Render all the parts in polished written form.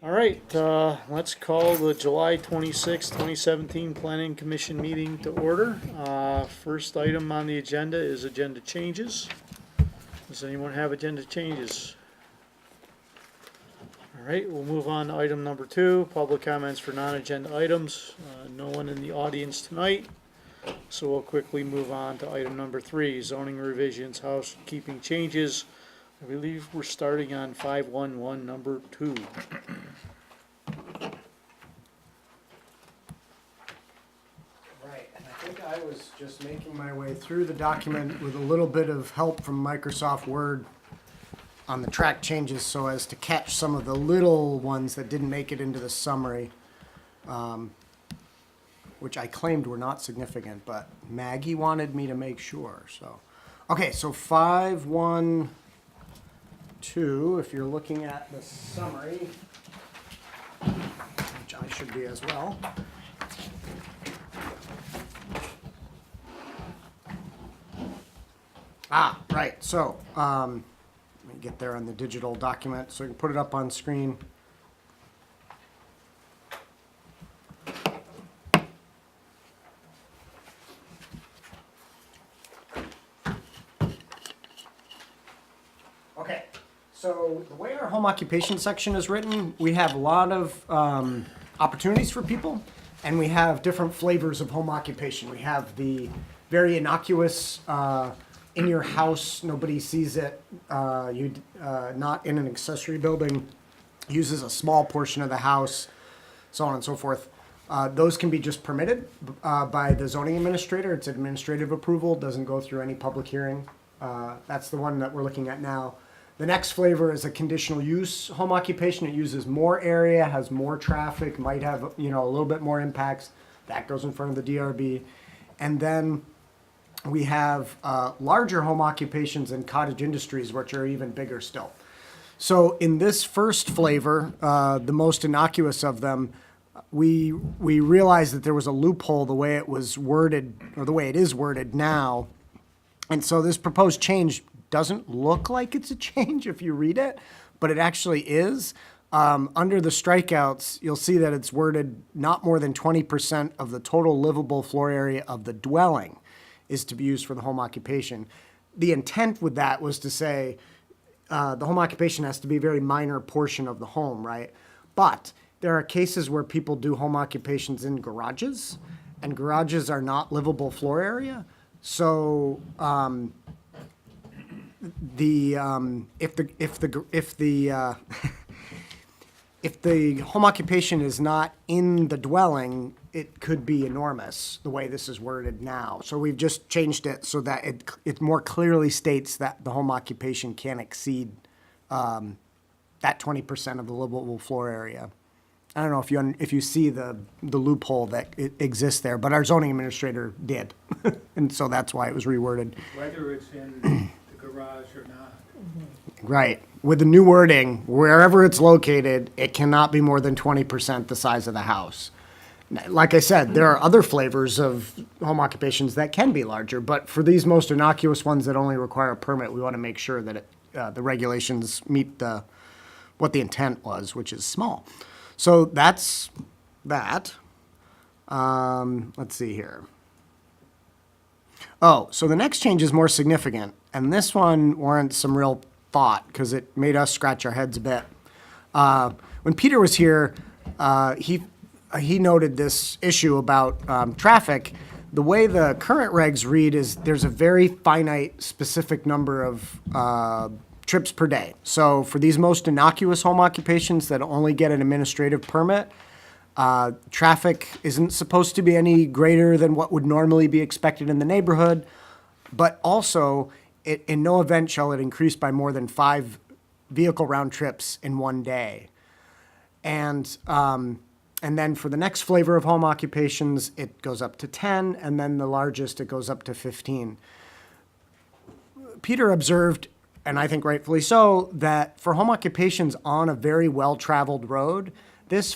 All right, let's call the July 26, 2017 Planning Commission meeting to order. First item on the agenda is agenda changes. Does anyone have agenda changes? All right, we'll move on to item number 2, public comments for non-agenda items. No one in the audience tonight, so we'll quickly move on to item number 3, zoning revisions, housekeeping changes. I believe we're starting on 511 number 2. Right, and I think I was just making my way through the document with a little bit of help from Microsoft Word on the track changes so as to catch some of the little ones that didn't make it into the summary, which I claimed were not significant, but Maggie wanted me to make sure, so. Okay, so 512, if you're looking at the summary, which I should be as well. Right, so, let me get there on the digital document so I can put it up on screen. Okay, so the way our home occupation section is written, we have a lot of opportunities for people, and we have different flavors of home occupation. We have the very innocuous, in your house, nobody sees it, not in an accessory building, uses a small portion of the house, so on and so forth. Those can be just permitted by the zoning administrator. It's administrative approval, doesn't go through any public hearing. That's the one that we're looking at now. The next flavor is a conditional use home occupation. It uses more area, has more traffic, might have, a little bit more impacts. That goes in front of the DRB. And then we have larger home occupations and cottage industries, which are even bigger still. So in this first flavor, the most innocuous of them, we realized that there was a loophole the way it was worded, or the way it is worded now. And so this proposed change doesn't look like it's a change if you read it, but it actually is. Under the strikeouts, you'll see that it's worded not more than 20% of the total livable floor area of the dwelling is to be used for the home occupation. The intent with that was to say the home occupation has to be a very minor portion of the home, right? But there are cases where people do home occupations in garages, and garages are not livable floor area. So if the home occupation is not in the dwelling, it could be enormous, the way this is worded now. So we've just changed it so that it more clearly states that the home occupation can't exceed that 20% of the livable floor area. I don't know if you see the loophole that exists there, but our zoning administrator did. And so that's why it was reworded. Whether it's in the garage or not. Right. With the new wording, wherever it's located, it cannot be more than 20% the size of the house. Like I said, there are other flavors of home occupations that can be larger, but for these most innocuous ones that only require a permit, we want to make sure that the regulations meet what the intent was, which is small. So that's that. Let's see here. Oh, so the next change is more significant, and this one warrants some real thought because it made us scratch our heads a bit. When Peter was here, he noted this issue about traffic. The way the current regs read is there's a very finite, specific number of trips per day. So for these most innocuous home occupations that only get an administrative permit, traffic isn't supposed to be any greater than what would normally be expected in the neighborhood, but also in no event shall it increase by more than 5 vehicle round trips in one day. And then for the next flavor of home occupations, it goes up to 10, and then the largest, it goes up to 15. Peter observed, and I think rightfully so, that for home occupations on a very well-traveled road, this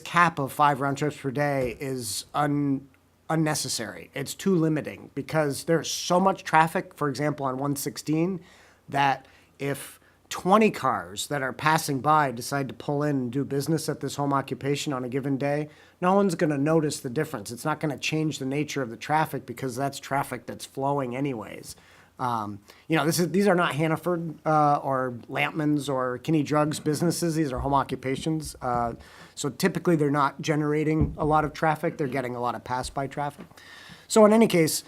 cap of 5 round trips per day is unnecessary. It's too limiting because there's so much traffic, for example, on 116, that if 20 cars that are passing by decide to pull in and do business at this home occupation on a given day, no one's going to notice the difference. It's not going to change the nature of the traffic because that's traffic that's flowing anyways. These are not Hannaford or Lampman's or Kinney Drugs businesses. These are home occupations. So typically they're not generating a lot of traffic. They're getting a lot of pass-by traffic. So in any case,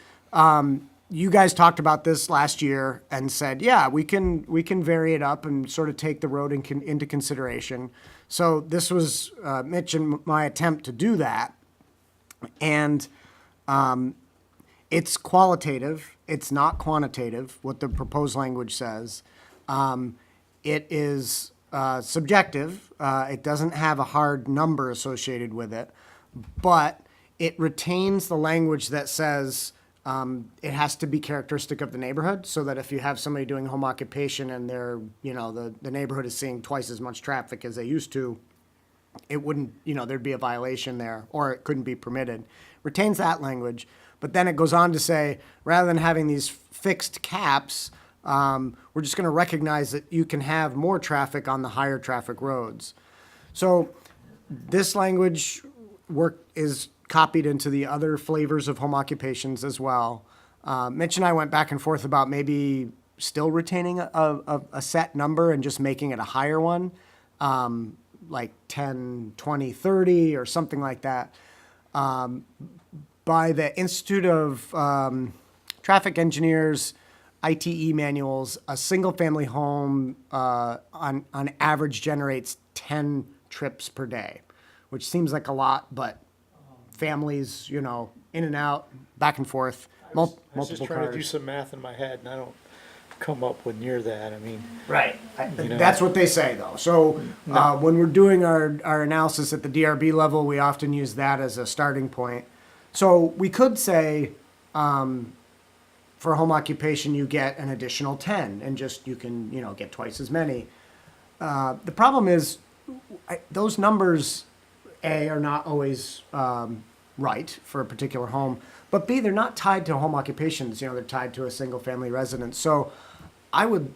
you guys talked about this last year and said, yeah, we can vary it up and sort of take the road into consideration. So this was Mitch and my attempt to do that. And it's qualitative. It's not quantitative, what the proposed language says. It is subjective. It doesn't have a hard number associated with it, but it retains the language that says it has to be characteristic of the neighborhood, so that if you have somebody doing home occupation and they're, the neighborhood is seeing twice as much traffic as they used to, it wouldn't, there'd be a violation there, or it couldn't be permitted. Retains that language, but then it goes on to say, rather than having these fixed caps, we're just going to recognize that you can have more traffic on the higher traffic roads. So this language is copied into the other flavors of home occupations as well. Mitch and I went back and forth about maybe still retaining a set number and just making it a higher one, like 10, 20, 30 or something like that. By the Institute of Traffic Engineers ITE manuals, a single-family home on average generates 10 trips per day, which seems like a lot, but families, in and out, back and forth, multiple cars. I was just trying to do some math in my head, and I don't come up with near that. I mean, right. That's what they say, though. So when we're doing our analysis at the DRB level, we often use that as a starting point. So we could say for home occupation, you get an additional 10, and just you can get twice as many. The problem is those numbers, A, are not always right for a particular home, but B, they're not tied to home occupations. They're tied to a single family residence. So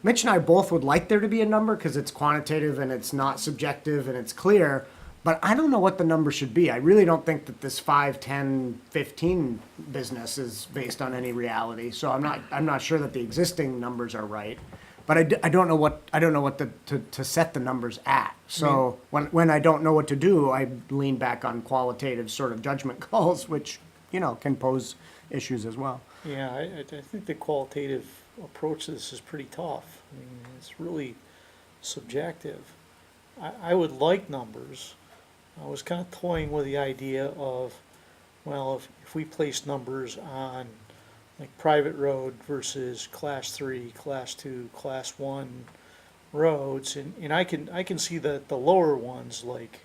Mitch and I both would like there to be a number because it's quantitative and it's not subjective and it's clear, but I don't know what the number should be. I really don't think that this 5, 10, 15 business is based on any reality. So I'm not sure that the existing numbers are right, but I don't know what to set the numbers at. So when I don't know what to do, I lean back on qualitative sort of judgment calls, which can pose issues as well. Yeah, I think the qualitative approach to this is pretty tough. I mean, it's really subjective. I would like numbers. I was kind of toying with the idea of, well, if we place numbers on like private road versus class 3, class 2, class 1 roads, and I can see the lower ones, like,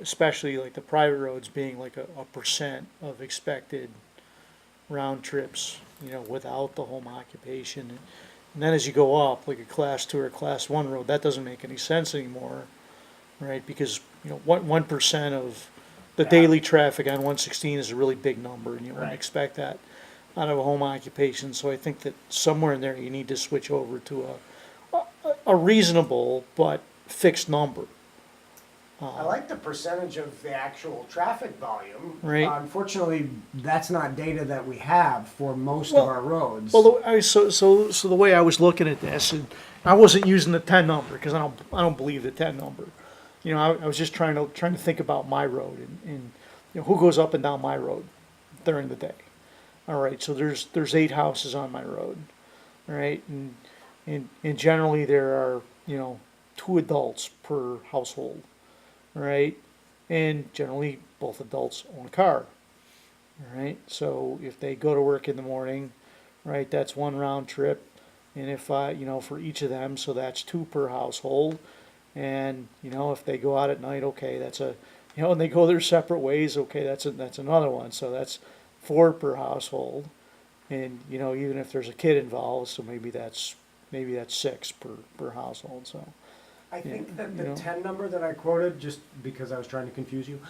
especially like the private roads being like a percent of expected round trips, without the home occupation. And then as you go up, like a class 2 or class 1 road, that doesn't make any sense anymore, right? Because, 1% of the daily traffic on 116 is a really big number, and you wouldn't expect that out of a home occupation. So I think that somewhere in there you need to switch over to a reasonable but fixed number. I like the percentage of the actual traffic volume. Right. Unfortunately, that's not data that we have for most of our roads. Well, so the way I was looking at this, and I wasn't using the 10 number because I don't believe the 10 number. I was just trying to think about my road and who goes up and down my road during the day. All right, so there's 8 houses on my road, all right, and generally there are 2 adults per household, all right, and generally both adults own a car, all right. So if they go to work in the morning, right, that's 1 round trip, and if for each of them, so that's 2 per household, and if they go out at night, okay, that's and they go their separate ways, okay, that's another one, so that's 4 per household, and even if there's a kid involved, so maybe that's 6 per household. So I think that the 10 number that I quoted, just because I was trying to confuse you,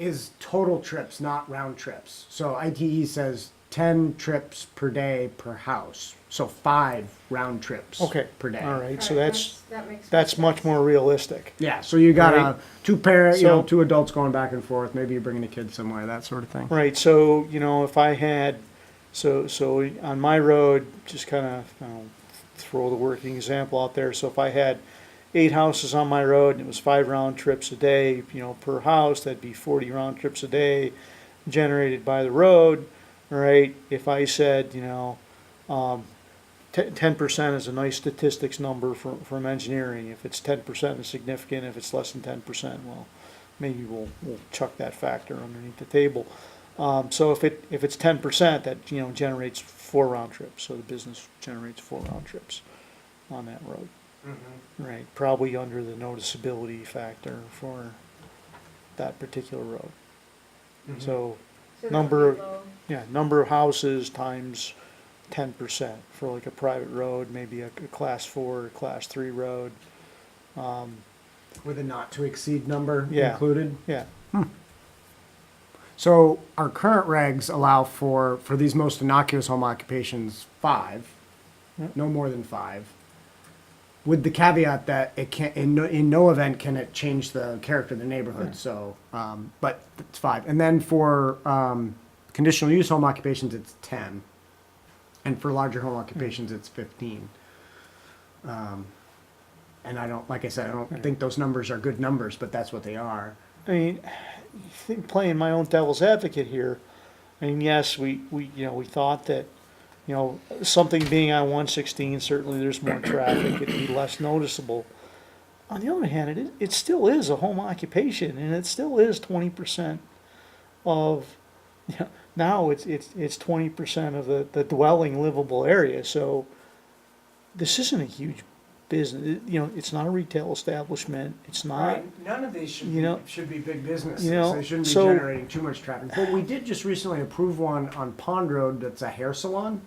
is total trips, not round trips. So ITE says 10 trips per day per house. So 5 round trips Okay, per day. all right, so Alright, that makes that's much more realistic. Yeah, so you got Right. 2 parents, you know, So- 2 adults going back and forth. Maybe you're bringing a kid somewhere, that sort of thing. Right, so, you know, if I had, so on my road, just kind of, throw the working example out there, so if I had 8 houses on my road and it was 5 round trips a day, you know, per house, that'd be 40 round trips a day generated by the road, right? If I said, you know, 10% is a nice statistics number from engineering. If it's 10% is significant, if it's less than 10%, well, maybe we'll chuck that factor underneath the table. So if it's 10%, that, you know, generates 4 round trips, so the business generates 4 round trips on that road. Right, probably under the noticeability factor for that particular road. So, number of, number of houses times 10% for like a private road, maybe a class 4 or class 3 road. With a not to exceed number Yeah. included. Yeah, So our current regs allow for these most innocuous home occupations 5, no more than 5, with the caveat that it can't, in no event can it change the character of the neighborhood. So, but it's 5. And then for conditional use home occupations, it's 10, and for larger home occupations, it's 15. And I don't, like I said, I don't think those numbers are good numbers, but that's what they are. I mean, playing my own devil's advocate here, I mean, yes, we thought that, you know, something being on 116, certainly there's more traffic, it'd be less noticeable. On the other hand, it still is a home occupation, and it still is 20% of, you know, now it's 20% of the dwelling livable area, so this isn't a huge business, you know, it's not a retail establishment, it's not, None of these should, you know, should be big businesses. you know, They shouldn't be so- generating too much traffic. But we did just recently approve one on Pond Road that's a hair salon.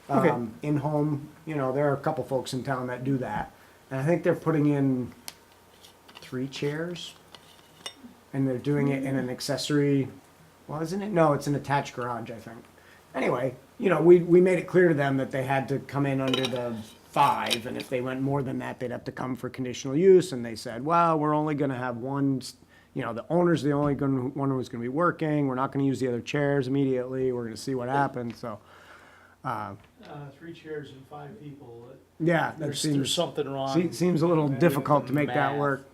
Okay. In-home, you know, there are a couple folks in town that do that. And I think they're putting in 3 chairs. And they're doing it in an accessory, well, isn't it? No, it's an attached garage, I think. Anyway, you know, we made it clear to them that they had to come in under the 5, and if they went more than that, they'd have to come for conditional use, and they said, well, we're only gonna have one, you know, the owner's the only one who's gonna be working, we're not gonna use the other chairs immediately, we're gonna see what happens, so. 3 chairs and 5 people, Yeah, that there's seems, something wrong. seems a little difficult to make that math. work.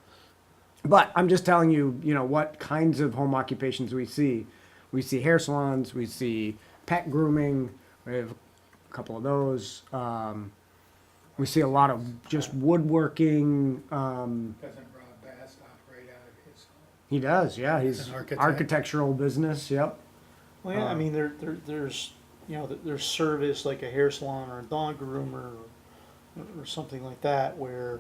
But I'm just telling you, you know, what kinds of home occupations we see. We see hair salons, we see pet grooming, we have a couple of those. We see a lot of just woodworking. Doesn't Rob Bass operate out of his home? He does, yeah. He's an architect. architectural business. Yep. Well, yeah, I mean, there's, you know, there's service like a hair salon or a dog groomer or something like that where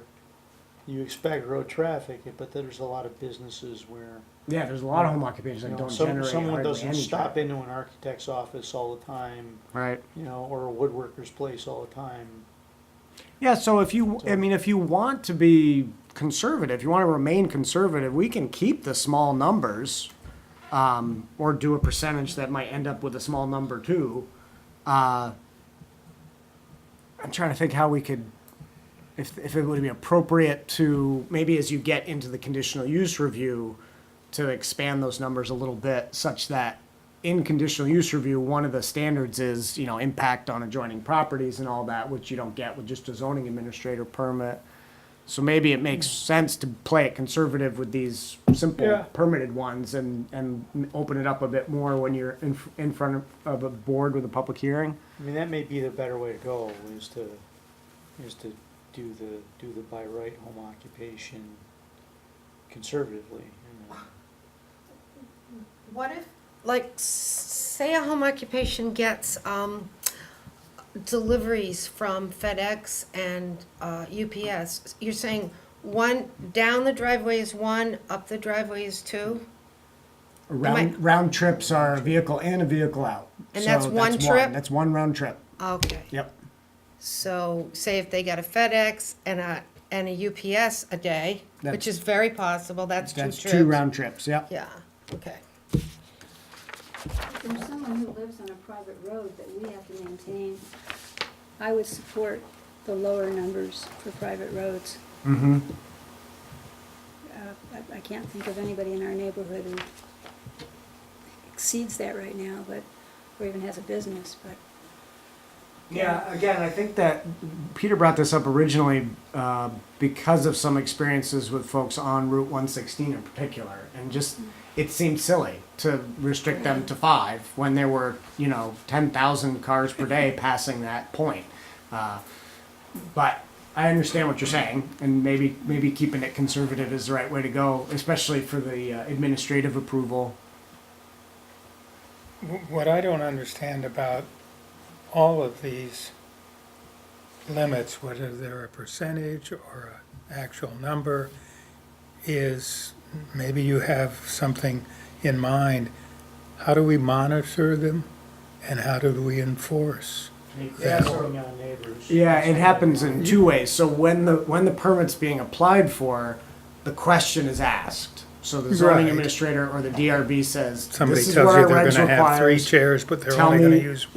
you expect road traffic, but there's a lot of businesses where, Yeah, there's a lot of home occupations you that know, don't generate someone hardly doesn't any stop traffic. into an architect's office all the time, Right. you know, or a woodworker's place all the time. Yeah. So if you, I mean, if you want to be conservative, you want to remain conservative, we can keep the small numbers, or do a percentage that might end up with a small number too. I'm trying to think how we could, if it would be appropriate to, maybe as you get into the conditional use review, to expand those numbers a little bit such that in conditional use review, one of the standards is, you know, impact on adjoining properties and all that, which you don't get with just a zoning administrator permit. So maybe it makes sense to play it conservative with these simple Yeah. permitted ones and open it up a bit more when you're in front of a board with a public hearing. I mean, that may be the better way to go, is to do the by right home occupation conservatively, you know. What if, like, say a home occupation gets, deliveries from FedEx and, UPS, you're saying one, down the driveway is 1, up the driveway is 2? Round trips are a vehicle in, a vehicle out. And So that's one trip? That's one round trip. Okay. Yep. So, say if they got a FedEx and a UPS a day, which That's- is very possible, that's 2 That's trips. 2 round trips. Yep. Yeah, okay. There's someone who lives on a private road that we have to maintain I would support the lower numbers for private roads. Mm-hmm. I can't think of anybody in our neighborhood who exceeds that right now, but, or even has a business, but. Yeah, again, I think that Peter brought this up originally because of some experiences with folks on Route 116 in particular, and just it seemed silly to restrict them to 5 when there were 10,000 cars per day passing that point. But I understand what you're saying, and maybe keeping it conservative is the right way to go, especially for the administrative approval. What I don't understand about all of these limits, whether they're a percentage or an actual number, is maybe you have something in mind. How do we monitor them and how do we enforce? Yeah, it happens in 2 ways. So when the permit's being applied for, the question is asked. So the zoning Right. administrator or the DRB says, Somebody this is tells what you our they're regs gonna have 3 requires. chairs, but they're Tell only gonna me, use,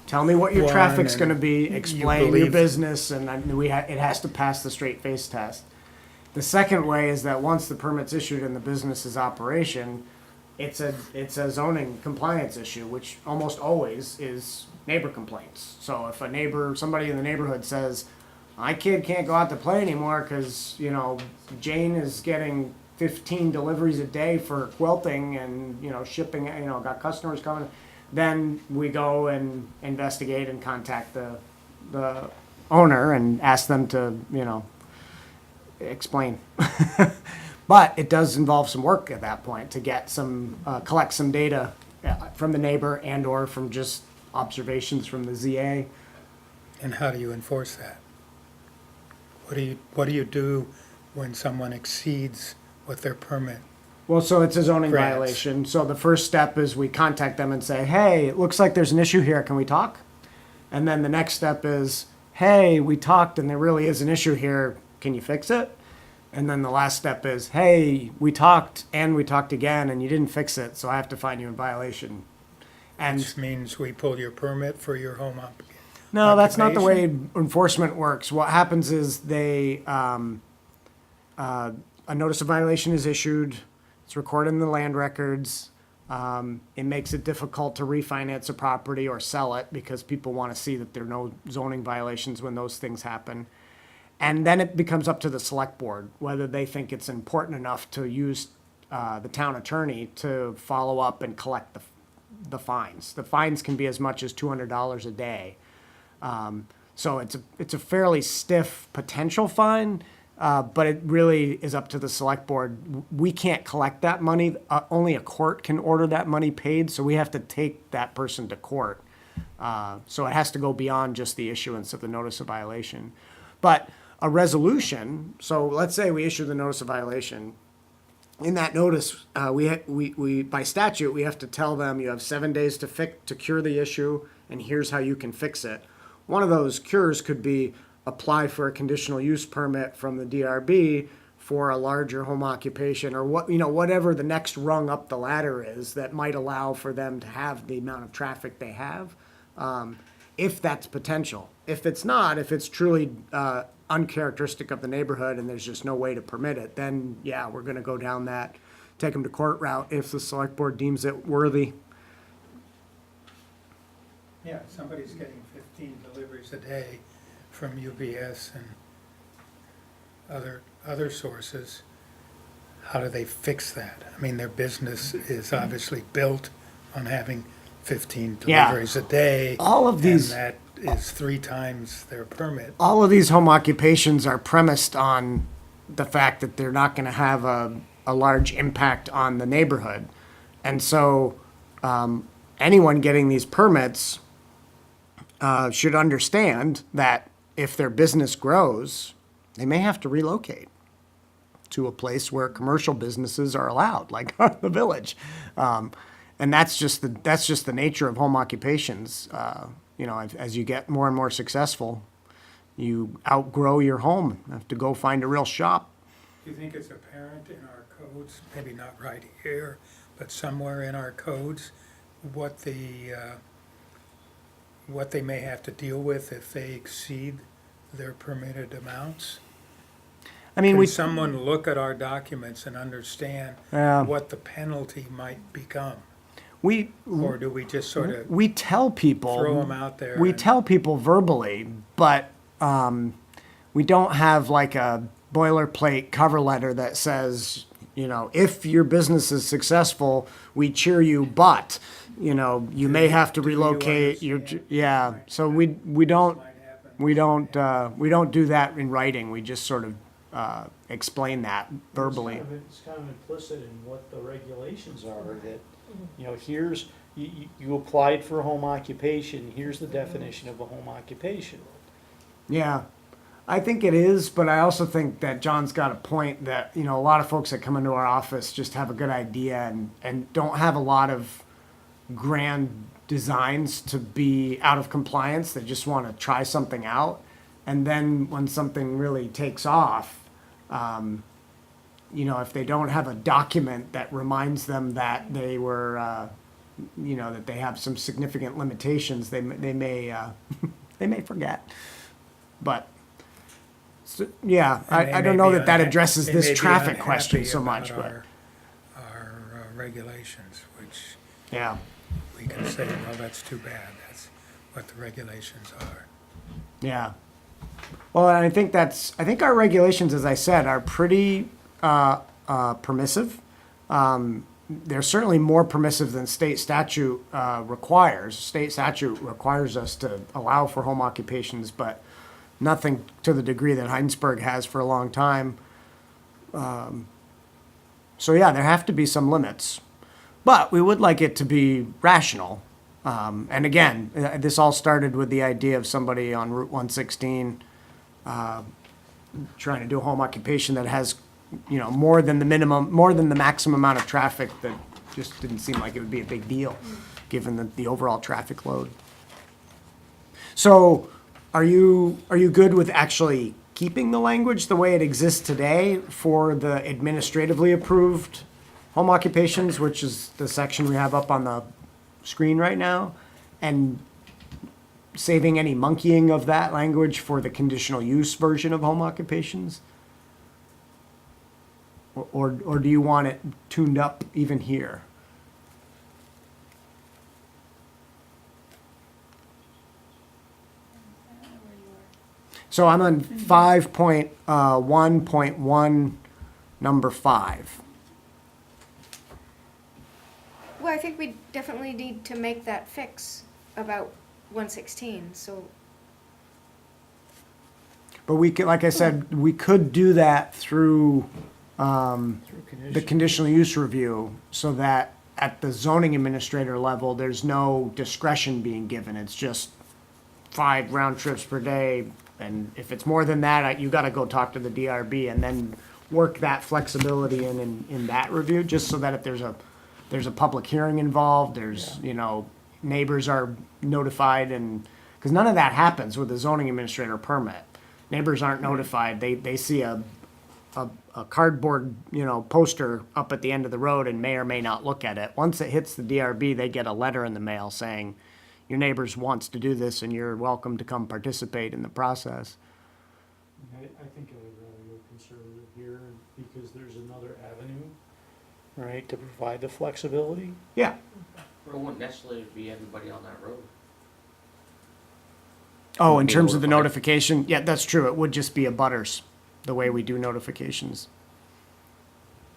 tell me what your one, traffic's and gonna be, you explain your believe- business, and it has to pass the straight face test. The second way is that once the permit's issued and the business is operation, it's a zoning compliance issue, which almost always is neighbor complaints. So if somebody in the neighborhood says, my kid can't go out to play anymore because, Jane is getting 15 deliveries a day for quilting and, shipping, got customers coming, then we go and investigate and contact the owner and ask them to, explain. But it does involve some work at that point to get collect some data from the neighbor and or from just observations from the ZA. and how do you enforce that? What do you do when someone exceeds what their permit? Well, so it's a zoning Grants. violation. So the first step is we contact them and say, hey, it looks like there's an issue here. Can we talk? And then the next step is, hey, we talked and there really is an issue here. Can you fix it? And then the last step is, hey, we talked and we talked again and you didn't fix it, so I have to find you in violation. And Which means we pull your permit for your home up. no, that's not the way occupation? enforcement works. What happens is a notice of violation is issued, it's recorded in the land records. It makes it difficult to refinance a property or sell it because people want to see that there are no zoning violations when those things happen. And then it becomes up to the select board whether they think it's important enough to use the town attorney to follow up and collect the fines. The fines can be as much as $200 a day. So it's a fairly stiff potential fine, but it really is up to the select board. We can't collect that money. Only a court can order that money paid, so we have to take that person to court. So it has to go beyond just the issuance of the notice of violation. But a resolution, so let's say we issue the notice of violation. In that notice, we by statute, we have to tell them you have 7 days to cure the issue, and here's how you can fix it. One of those cures could be apply for a conditional use permit from the DRB for a larger home occupation, or whatever the next rung up the ladder is that might allow for them to have the amount of traffic they have, if that's potential. If it's not, if it's truly uncharacteristic of the neighborhood and there's just no way to permit it, then yeah, we're going to go down that take them to court route if the select board deems it worthy. Yeah, if somebody's getting 15 deliveries a day from UPS and other sources, how do they fix that? I mean, their business is obviously built on having 15 Yeah. deliveries a day. All of these- And that is 3 times their permit. All of these home occupations are premised on the fact that they're not going to have a large impact on the neighborhood. And so anyone getting these permits should understand that if their business grows, they may have to relocate to a place where commercial businesses are allowed, like the village. And that's just the nature of home occupations. As you get more and more successful, you outgrow your home, have to go find a real shop. Do you think it's apparent in our codes, maybe not right here, but somewhere in our codes, what the what they may have to deal with if they exceed their permitted amounts? I mean, we, Can someone look at our documents and understand Yeah. what the penalty might become? we, Or do we just sort of we tell people. throw them out there? We and- tell people verbally, but we don't have like a boilerplate cover letter that says, you know, if your business is successful, we cheer you, but, you know, you may have to do you relocate your, understand? yeah. So we don't, Might happen. we don't do that in writing. We just sort of explain that verbally. It's kind of implicit in what the regulations are, that, you know, here's, you applied for a home occupation, here's the definition of a home occupation. Yeah, I think it is, but I also think that John's got a point that, you know, a lot of folks that come into our office just have a good idea and don't have a lot of grand designs to be out of compliance. They just want to try something out. And then when something really takes off, you know, if they don't have a document that reminds them that they were, you know, that they have some significant limitations, they may they may forget. But so, yeah, And they I may don't know be that unha- addresses they this may be traffic question unhappy so about much, but our regulations, which yeah. we can say, well, that's too bad. That's what the regulations are. Yeah. Well, and I think our regulations, as I said, are pretty permissive. They're certainly more permissive than state statute requires. State statute requires us to allow for home occupations, but nothing to the degree that Hinesburg has for a long time. So yeah, there have to be some limits, but we would like it to be rational. And again, this all started with the idea of somebody on Route 116 trying to do a home occupation that has, you know, more than the maximum amount of traffic that just didn't seem like it would be a big deal, given the overall traffic load. So, are you good with actually keeping the language the way it exists today for the administratively approved home occupations, which is the section we have up on the screen right now, and saving any monkeying of that language for the conditional use version of home occupations? Or do you want it tuned up even here? So I'm on 5.1.1, number 5. Well, I think we definitely need to make that fix about 116, so, But we could, like I said, we could do that through Through the condition. conditional use review, so that at the zoning administrator level, there's no discretion being given. It's just 5 round trips per day. And if it's more than that, you gotta go talk to the DRB and then work that flexibility in that review, just so that if there's a public hearing involved, there's, you know, neighbors are notified, and, because none of that happens with the zoning administrator permit. Neighbors aren't notified. They see a cardboard, you know, poster up at the end of the road and may or may not look at it. Once it hits the DRB, they get a letter in the mail saying, your neighbors wants to do this and you're welcome to come participate in the process. I think I would rather go conservative here, because there's another avenue, right, to provide the flexibility. Yeah. Or it wouldn't necessarily be everybody on that road. Oh, in Be terms of the notified. notification, yeah, that's true. It would just be a butters, the way we do notifications.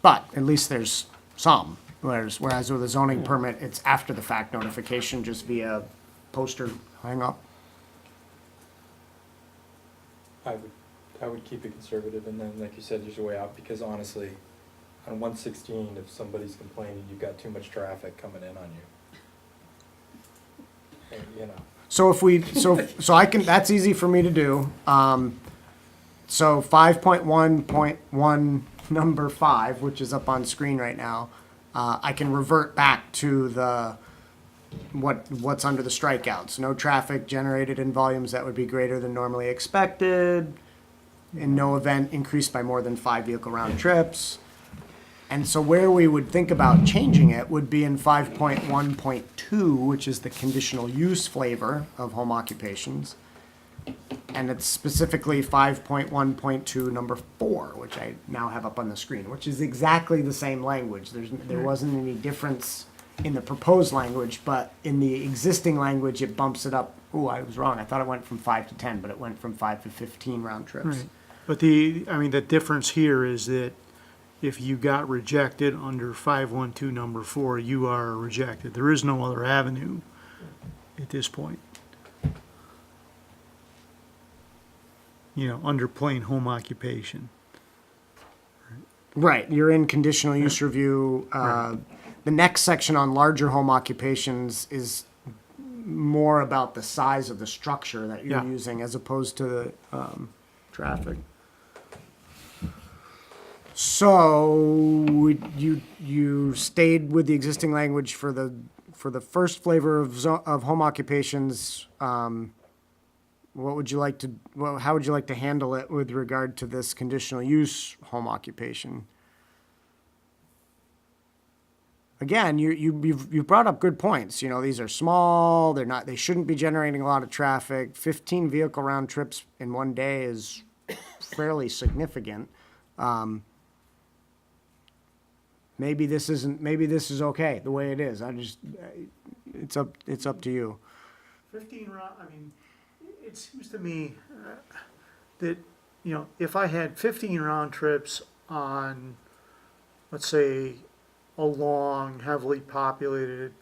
But at least there's some, whereas with a zoning permit, it's after the fact notification, just via poster hang up. I would keep it conservative, and then, like you said, there's a way out, because honestly, on 116, if somebody's complaining, you've got too much traffic coming in on you. And, you know, So if we, so I can, that's easy for me to do. So 5.1.1, number 5, which is up on screen right now, I can revert back to what's under the strikeouts. No traffic generated in volumes that would be greater than normally expected. In no event increased by more than 5 vehicle round trips. And so where we would think about changing it would be in 5.1.2, which is the conditional use flavor of home occupations. And it's specifically 5.1.2 number 4, which I now have up on the screen, which is exactly the same language. There wasn't any difference in the proposed language, but in the existing language, it bumps it up. Ooh, I was wrong. I thought it went from 5 to 10, but it went from 5 to 15 round trips. Right. But the difference here is that if you got rejected under 512 number 4, you are rejected. There is no other avenue at this point. Under plain home occupation. Right, you're in conditional use review. The next section on larger home occupations is more about the size of the structure that you're Yeah. using as opposed to the traffic. So you stayed with the existing language for the first flavor of home occupations. What would you like to? Well, how would you like to handle it with regard to this conditional use home occupation? Again, you've brought up good points. These are small. They shouldn't be generating a lot of traffic. 15 vehicle round trips in one day is fairly significant. Maybe this is okay the way it is. It's up to you. 15 round, it seems to me that, if I had 15 round trips on, let's say, a long, heavily populated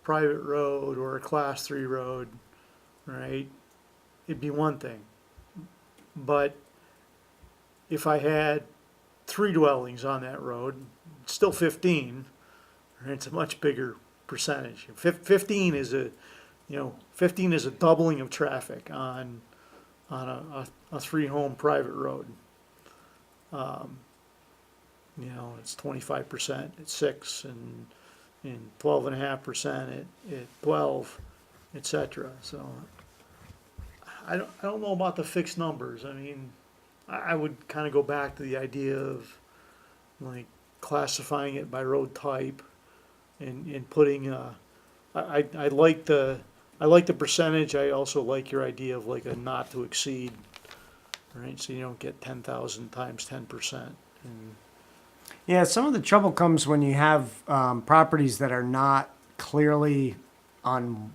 private road or a class 3 road, right, it'd be one thing. But if I had 3 dwellings on that road, it's still 15, right, it's a much bigger percentage. 15 is a 15 is a doubling of traffic on a 3-home private road. It's 25% at 6 and 12.5% at 12, etc. So I don't know about the fixed numbers. I would kind of go back to the idea of like classifying it by road type and putting I like the percentage. I also like your idea of like a not to exceed, right? So you don't get 10,000 times 10%. Yeah, some of the trouble comes when you have properties that are not clearly on.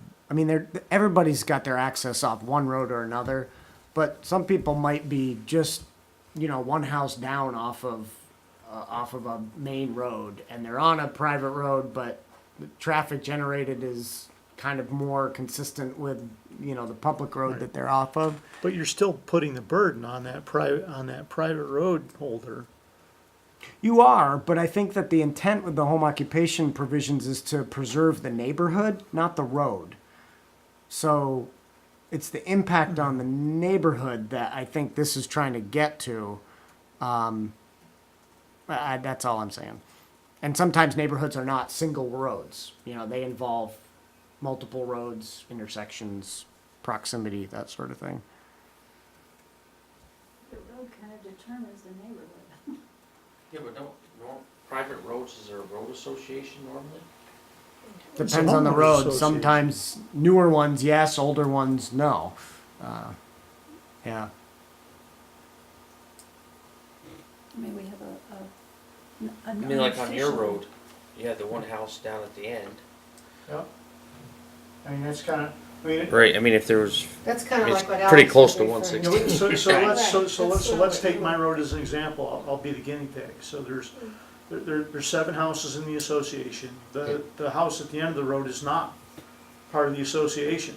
Everybody's got their access off one road or another, but some people might be just, one house down off of a main road, and they're on a private road, but the traffic generated is kind of more consistent with, the public road Right. that they're off of. But you're still putting the burden on that private road holder. You are, but I think that the intent with the home occupation provisions is to preserve the neighborhood, not the road. So it's the impact on the neighborhood that I think this is trying to get to. That's all I'm saying. And sometimes neighborhoods are not single roads. They involve multiple roads, intersections, proximity, that sort of thing. The road kind of determines the neighborhood. Yeah, but don't private roads, is there a road association normally? It's Depends a on the homeowners road. association. Sometimes newer ones, yes. Older ones, no. Yeah. We have I mean, like on your road, you had the one house down at the end. Yeah. That's kind of. Right, if there was, That's kind of It's like what pretty Alex close was to referring 160. So let's take my road as an example. I'll be the guinea pig. So there's 7 houses in the association. The house at the end of the road is not part of the association,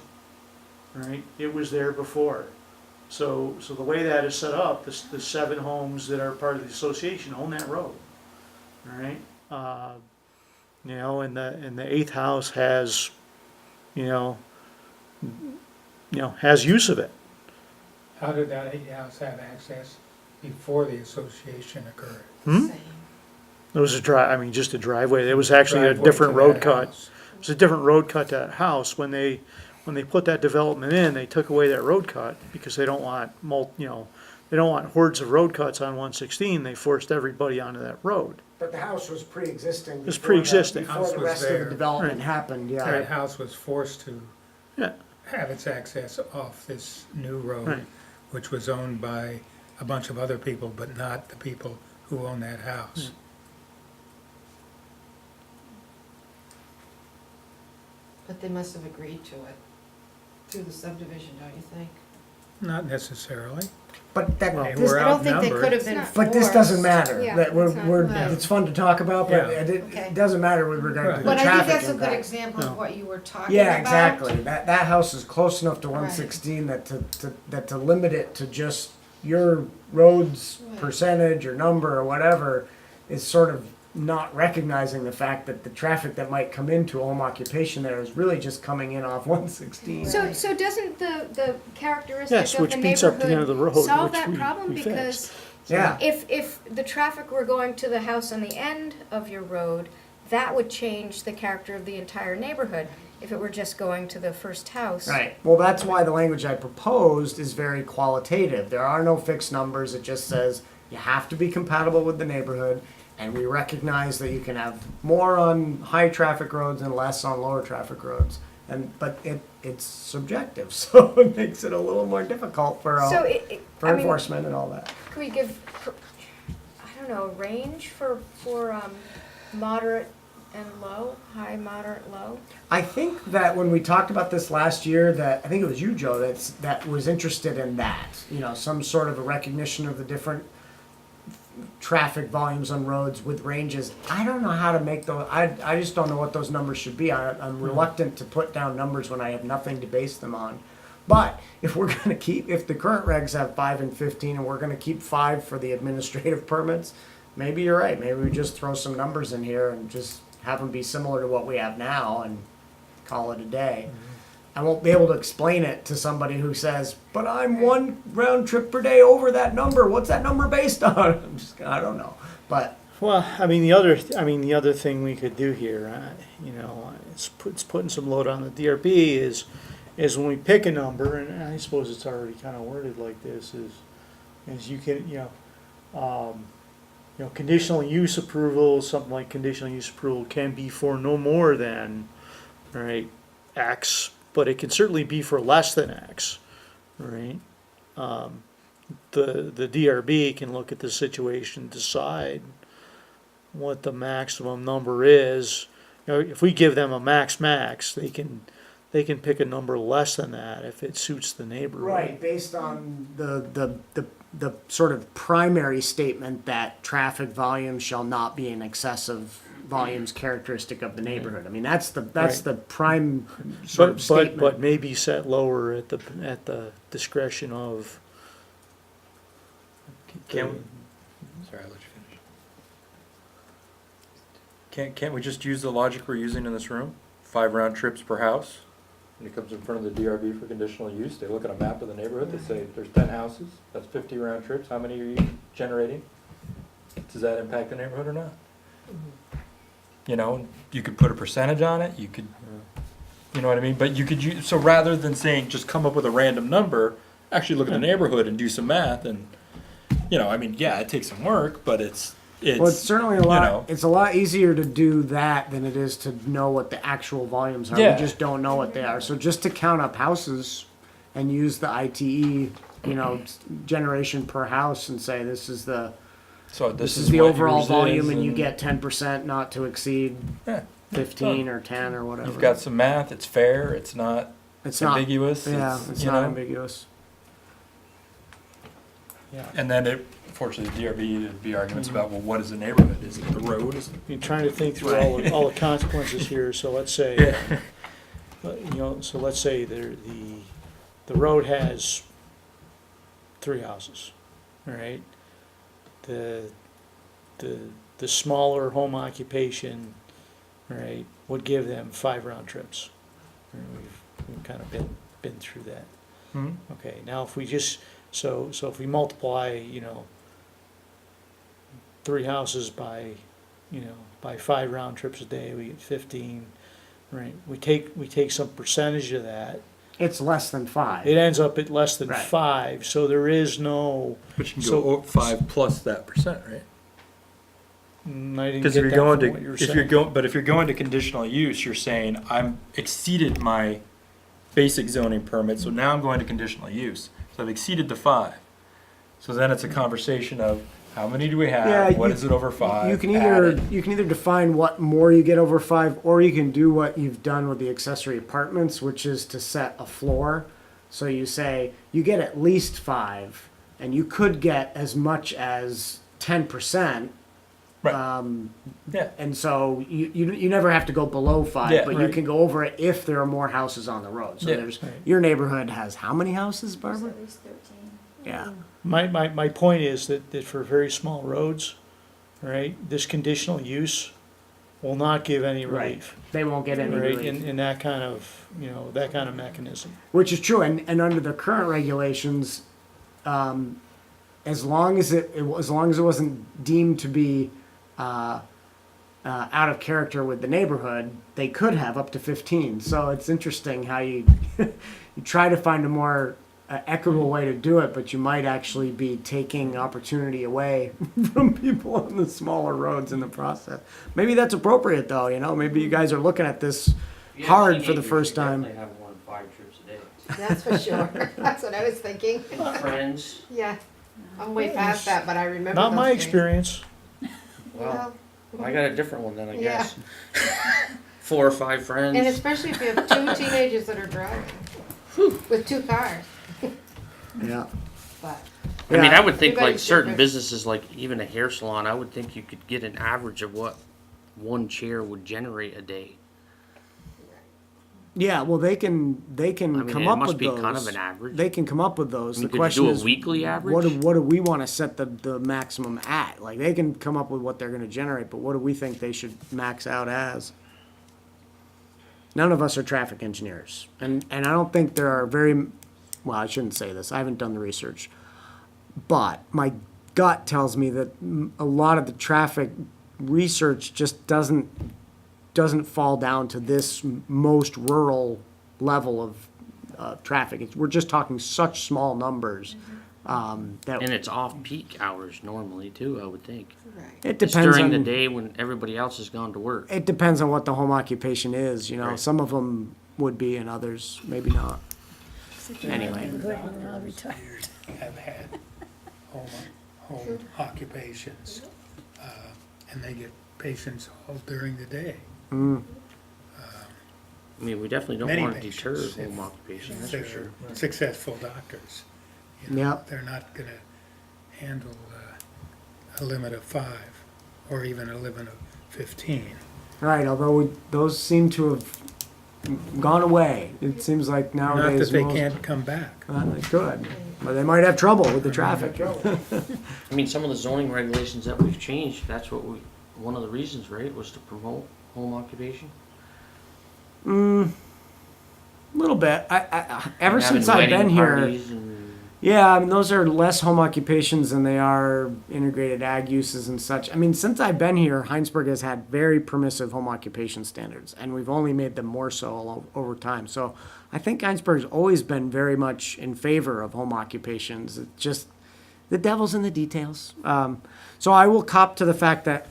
right? It was there before. So the way that is set up, the 7 homes that are part of the association own that road, all right? And the 8th house has, has use of it. How did that house have access before the association occurred? It was just a driveway. It was actually a Driveway different to road that cut. house. It was a different road cut to that house. When they put that development in, they took away that road cut because they don't want they don't want hordes of road cuts on 116, they forced everybody onto that road. But the house was pre-existing. was before pre-existing. Before House the was rest of there. the development Right. happened, yeah. That house was forced to Yeah, have its access off this new road, Right. which was owned by a bunch of other people, but not the people who own that house. But they must have agreed to it through the subdivision, don't you think? Not necessarily. But that, They this, were I don't think they outnumbered. could have been It's but this doesn't forced. matter. Yeah, That it's not- Right. it's fun to talk about, but Yeah. it Okay. doesn't matter with regard to Right. the But I traffic think that's a good impact. example No. of what you were talking Yeah, about. exactly. That house is close enough to 116 that to limit it to just your road's Right. percentage or number or whatever is sort of not recognizing the fact that the traffic that might come into a home occupation there is really just coming in off 116. So, so doesn't the characteristic yes, of which the beats up the end of the neighborhood road, solve which that we problem? fixed. Because Yeah. if the traffic were going to the house on the end of your road, that would change the character of the entire neighborhood. If it were just going to the first house. Right. Well, that's why the language I proposed is very qualitative. There are no fixed numbers. It just says you have to be compatible with the neighborhood, and we recognize that you can have more on high traffic roads and less on lower traffic roads. But it's subjective, so it makes it a little more difficult for So for I mean, enforcement and all that. could we give, I don't know, a range for moderate and low, high, moderate, low? I think that when we talked about this last year, that I think it was you, Joe, that was interested in that. You know, some sort of a recognition of the different traffic volumes on roads with ranges. I don't know how to make those. I just don't know what those numbers should be. I'm reluctant to put down numbers when I have nothing to base them on. But if we're going to if the current regs have 5 and 15, and we're going to keep 5 for the administrative permits, maybe you're right. Maybe we just throw some numbers in here and just have them be similar to what we have now and call it a day. I won't be able to explain it to somebody who says, but I'm 1 round trip per day over that number. What's that number based on? I don't know. But Well, I mean, the other thing we could do here, it's putting some load on the DRB is when we pick a number, and I suppose it's already kind of worded like this, is you can, conditional use approval, something like conditional use approval can be for no more than, right, X, but it can certainly be for less than X, right? The DRB can look at the situation, decide what the maximum number is. If we give them a max, they can pick a number less than that if it suits the neighborhood. right, based on the sort of primary statement that traffic volume shall not be in excess of volumes characteristic of the neighborhood. I mean, that's the prime sort of statement. But maybe set lower at the discretion of. Sorry, I'll let you finish. Can't we just use the logic we're using in this room? 5 round trips per house? When it comes in front of the DRB for conditional use, they look at a map of the neighborhood, they say, there's 10 houses, that's 50 round trips, how many are you generating? Does that impact the neighborhood or not? You know, you could put a percentage on it, you could, you know what I mean? But you could use, so rather than saying just come up with a random number, actually look at the neighborhood and do some math and, I mean, yeah, it takes some work, but it's Well, it's certainly a lot. you know. It's a lot easier to do that than it is to know what the actual volumes are. Yeah. We just don't know what they are. So just to count up houses and use the ITE, generation per house, and say this is the So this is the what overall yours volume, is, and you get 10%, not to exceed Yeah. 15 or 10 or whatever. You've got some math, it's fair, it's not it's not ambiguous. Yeah, it's not ambiguous. Yeah. And then fortunately, the DRB, there'd be arguments about, well, what is a neighborhood? Is it the road? Is it? You're trying to think through all the consequences here, so let's say, let's say the road has 3 houses, all right? The smaller home occupation, all right, would give them 5 round trips. And we've kind of been through that. Hmm? Okay, now if we just, so if we multiply, 3 houses by 5 round trips a day, we get 15, right? We take some percentage of that, It's less than 5. It ends up at less than Right. 5, so there is no, But you can So- go 5 plus that percent, right? I didn't Because get if that you're going from to, what you were if you're saying. going, but if you're going to conditional use, you're saying, I'm exceeded my basic zoning permit, so now I'm going to conditional use. So I've exceeded the 5. So then it's a conversation of, how many do we Yeah, have? What you- is it over 5? You can Added. either define what more you get over 5, or you can do what you've done with the accessory apartments, which is to set a floor. So you say you get at least 5, and you could get as much as 10%. Right. Yeah. And so you never have to go below 5, Yeah, but you right. can go over it if there are more houses on the road. So Yeah. there's your neighborhood has how many houses, There's Barbara? at least 13. Yeah. My point is that for very small roads, right, this conditional use will not give any Right. relief. They won't get any Right, relief. in that kind of, that kind of mechanism. Which is true, and under the current regulations, as long as it wasn't deemed to be out of character with the neighborhood, they could have up to 15. So it's interesting how you you try to find a more equitable way to do it, but you might actually be taking opportunity away from people on the smaller roads in the process. Maybe that's appropriate, though. Maybe you guys are looking at this If you have hard for the teenagers, first you time. definitely have more than 5 trips a day. That's for sure. That's what I was thinking. Friends, Yeah. I'm way past that, but I remember Not those my days. experience. well, I got a different one then, I Yeah. guess. 4 or 5 friends. And especially if you have 2 teenagers that are driving with 2 cars. Yeah. But I mean, Yeah. I would think like Everybody's certain different. businesses, like even a hair salon, I would think you could get an average of what one chair would generate a day. Yeah, well, they can I mean, come it up must with be those. kind of an average. They can come up with those. I mean, The could you question do a is, weekly average? what do we want to set the maximum at? Like, they can come up with what they're going to generate, but what do we think they should max out as? None of us are traffic engineers, and I don't think there are very, well, I shouldn't say this. I haven't done the research, but my gut tells me that a lot of the traffic research just doesn't fall down to this most rural level of traffic. We're just talking such small numbers that And it's off-peak hours normally too, I would think. right. it It's depends during the on day when everybody else has gone to work. it depends on what the home occupation is. Right. Some of them would be, and others maybe not. Anyway. Neighborhood, we're all retired. Have had home occupations, and they get patients all during the day. I mean, we definitely don't Many want to deter patients, home if- occupation, that's They're for sure. successful doctors. Yep. They're not gonna handle a limit of 5, or even a limit of 15. Right, although those seem to have gone away. It seems like Not nowadays that they most- can't come back. They could, but they might have trouble with the traffic. I mean, some of the zoning regulations that we've changed, that's what one of the reasons, right, was to promote home occupation? A little bit. Ever And since having I've been wedding here, parties and- yeah, I mean, those are less home occupations than they are integrated ag uses and such. I mean, since I've been here, Hinesburg has had very permissive home occupation standards, and we've only made them more so over time. So I think Hinesburg's always been very much in favor of home occupations. It's just the devil's in the details. So I will cop to the fact that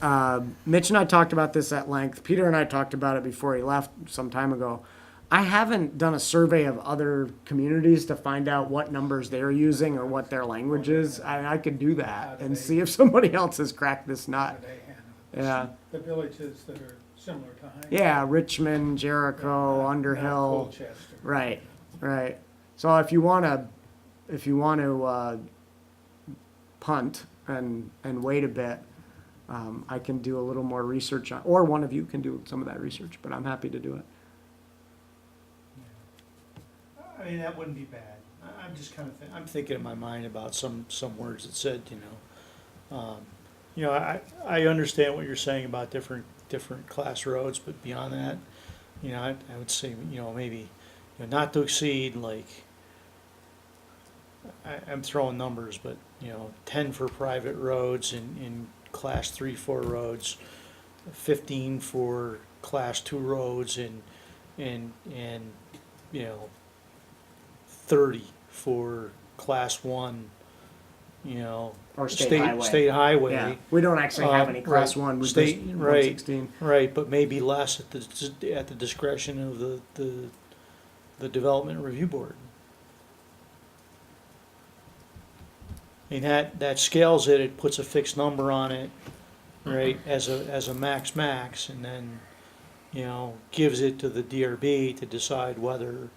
Mitch and I talked about this at length. Peter and I talked about it before he left some time ago. I haven't done a survey of other communities to find out what numbers they're using or what their language is. I could do that and see if somebody else has cracked this nut. Yeah. The villages that are similar to Hines. Yeah, Richmond, Jericho, Underhill. Colchester. Right, right. So if you want to punt and wait a bit, I can do a little more research on, or one of you can do some of that research, but I'm happy to do it. I mean, that wouldn't be bad. I'm just kind of, I'm thinking in my mind about some words that said, I understand what you're saying about different class roads, but beyond that, I would say, maybe, not to exceed, like, I'm throwing numbers, but, 10 for private roads in class 3, 4 roads, 15 for class 2 roads and 30 for class one, you know. Or state highway. State highway. Yeah, we don't actually have any class Right. one with State, this right, 116. right, but maybe less at the discretion of the Development Review Board. I mean, that scales it, it puts a fixed number on it, right, as a max, and then, you know, gives it to the DRB to decide whether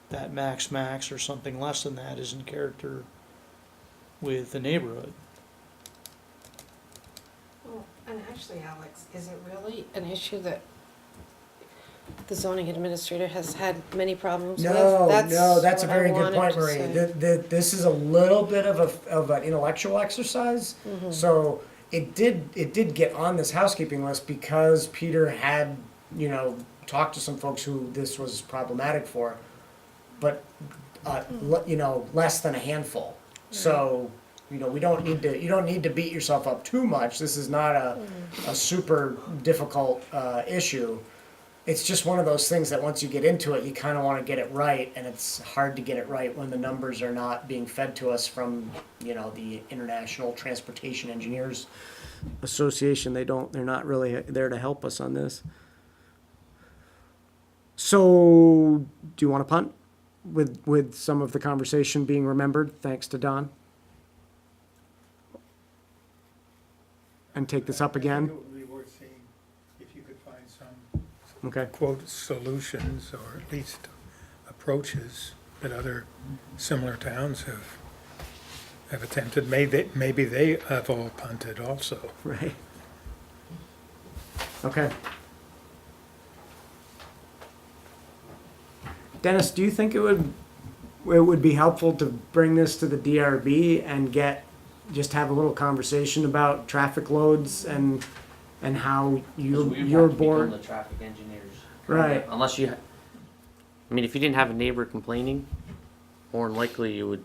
that max or something less than that is in character with the neighborhood. Well, and actually, Alex, is it really an issue that the zoning administrator has had many problems with? No, that's a what I very good wanted point, to Marie. say. This is a little bit of an intellectual exercise. Mm-hmm. So it did get on this housekeeping list because Peter had, you know, talked to some folks who this was problematic for, but you know, less than a handful. So, you know, you don't need to beat yourself up too much. This is not a super difficult issue. It's just one of those things that once you get into it, you kind of want to get it right, and it's hard to get it right when the numbers are not being fed to us from, you know, the International Transportation Engineers Association. They're not really there to help us on this. So, do you want to punt with some of the conversation being remembered, thanks to Don? And take this up I again? think it would be worth seeing if you could find some Okay. quote solutions or at least approaches that other similar towns have attempted. Maybe they have all punted also. Right. Okay. Dennis, do you think it would be helpful to bring this to the DRB and just have a little conversation about traffic loads and how your board, The traffic engineers. right? Unless you, I mean, if you didn't have a neighbor complaining, more than likely you would,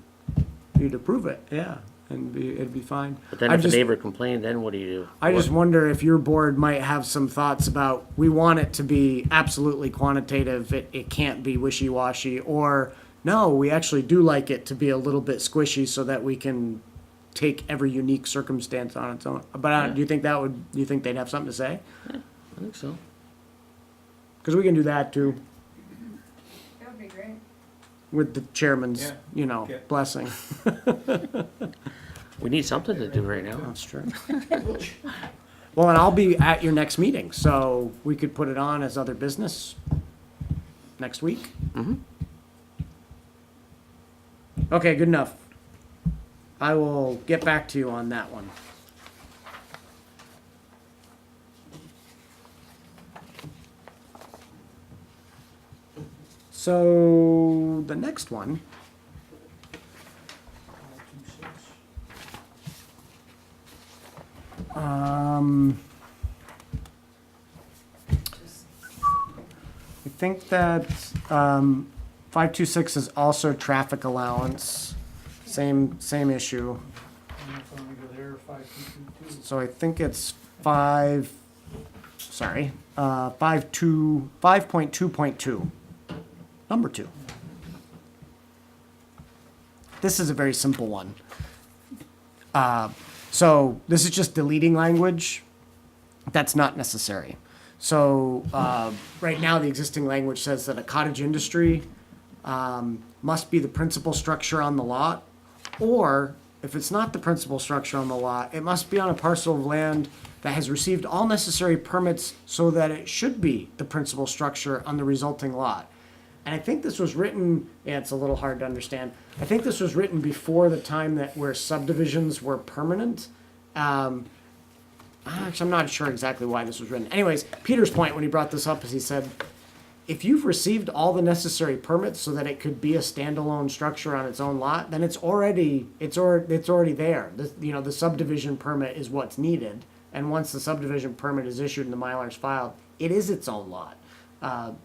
You'd approve it, yeah, and it'd be fine. but then I if a just- neighbor complained, then what do you do? I just wonder if your board might have some thoughts about, we want it to be absolutely quantitative, it can't be wishy-washy, or, no, we actually do like it to be a little bit squishy so that we can take every unique circumstance on its own. But do you think they'd have something to say? I think so. Because we can do that too, That would be great. with the chairman's, Yeah. you know, Yeah. blessing. We need something to do right now. That's true. Well, and I'll be at your next meeting, so we could put it on as other business next week. Mhm. Okay, good enough. I will get back to you on that one. So, the next one. I think that 526 is also traffic allowance, same issue. So I think it's 5.2.2, number 2. This is a very simple one. So this is just deleting language. That's not necessary. So right now, the existing language says that a cottage industry must be the principal structure on the lot, or if it's not the principal structure on the lot, it must be on a parcel of land that has received all necessary permits so that it should be the principal structure on the resulting lot. And I think this was written, yeah, it's a little hard to understand. I think this was written before the time where subdivisions were permanent. Actually, I'm not sure exactly why this was written. Anyways, Peter's point when he brought this up is he said, if you've received all the necessary permits so that it could be a standalone structure on its own lot, then it's already there. The subdivision permit is what's needed, and once the subdivision permit is issued and the Mylar's filed, it is its own lot.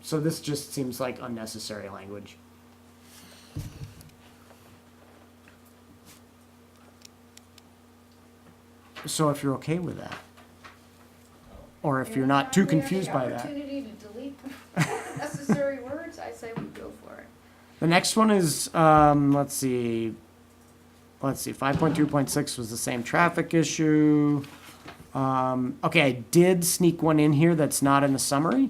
So this just seems like unnecessary language. So if you're okay with that, or if you're not too confused by that. Opportunity to delete necessary words, I say we go for it. The next one is, let's see, 5.2.6 was the same traffic issue. Okay, I did sneak one in here that's not in the summary.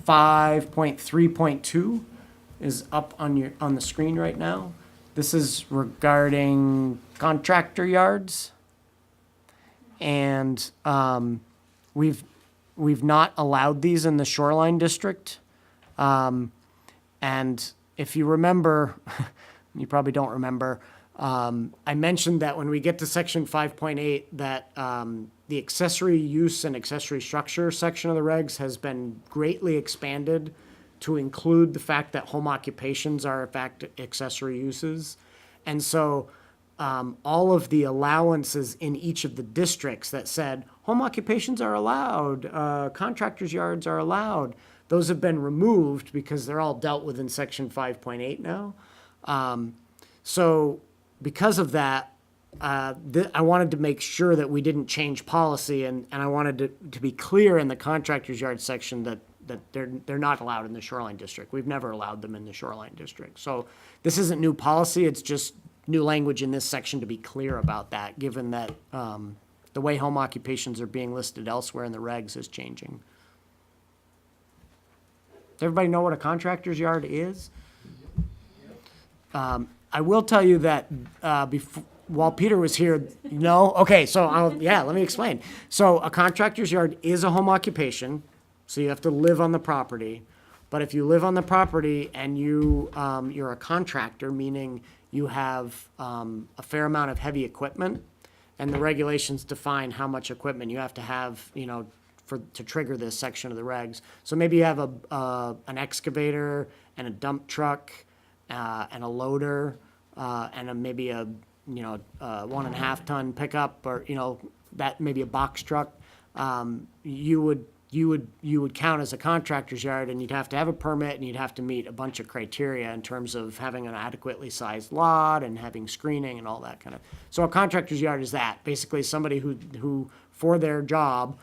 5.3.2 is up on the screen right now. This is regarding contractor yards. And we've not allowed these in the shoreline district. And if you remember, you probably don't remember, I mentioned that when we get to section 5.8, that the accessory use and accessory structure section of the regs has been greatly expanded to include the fact that home occupations are in fact accessory uses. And so all of the allowances in each of the districts that said home occupations are allowed, contractors' yards are allowed, those have been removed because they're all dealt with in section 5.8 now. So because of that, I wanted to make sure that we didn't change policy, and I wanted to be clear in the contractors' yard section that they're not allowed in the shoreline district. We've never allowed them in the shoreline district. So this isn't new policy, it's just new language in this section to be clear about that, given that the way home occupations are being listed elsewhere in the regs is changing. Does everybody know what a contractor's yard is? I will tell you that while Peter was here, no? Okay, so let me explain. So a contractor's yard is a home occupation, so you have to live on the property. But if you live on the property and you're a contractor, meaning you have a fair amount of heavy equipment, and the regulations define how much equipment you have to have, to trigger this section of the regs. So maybe you have an excavator and a dump truck and a loader and maybe a 1.5 ton pickup, or that maybe a box truck. You would count as a contractor's yard, and you'd have to have a permit, and you'd have to meet a bunch of criteria in terms of having an adequately sized lot and having screening and all that kind of. So a contractor's yard is that, basically somebody who for their job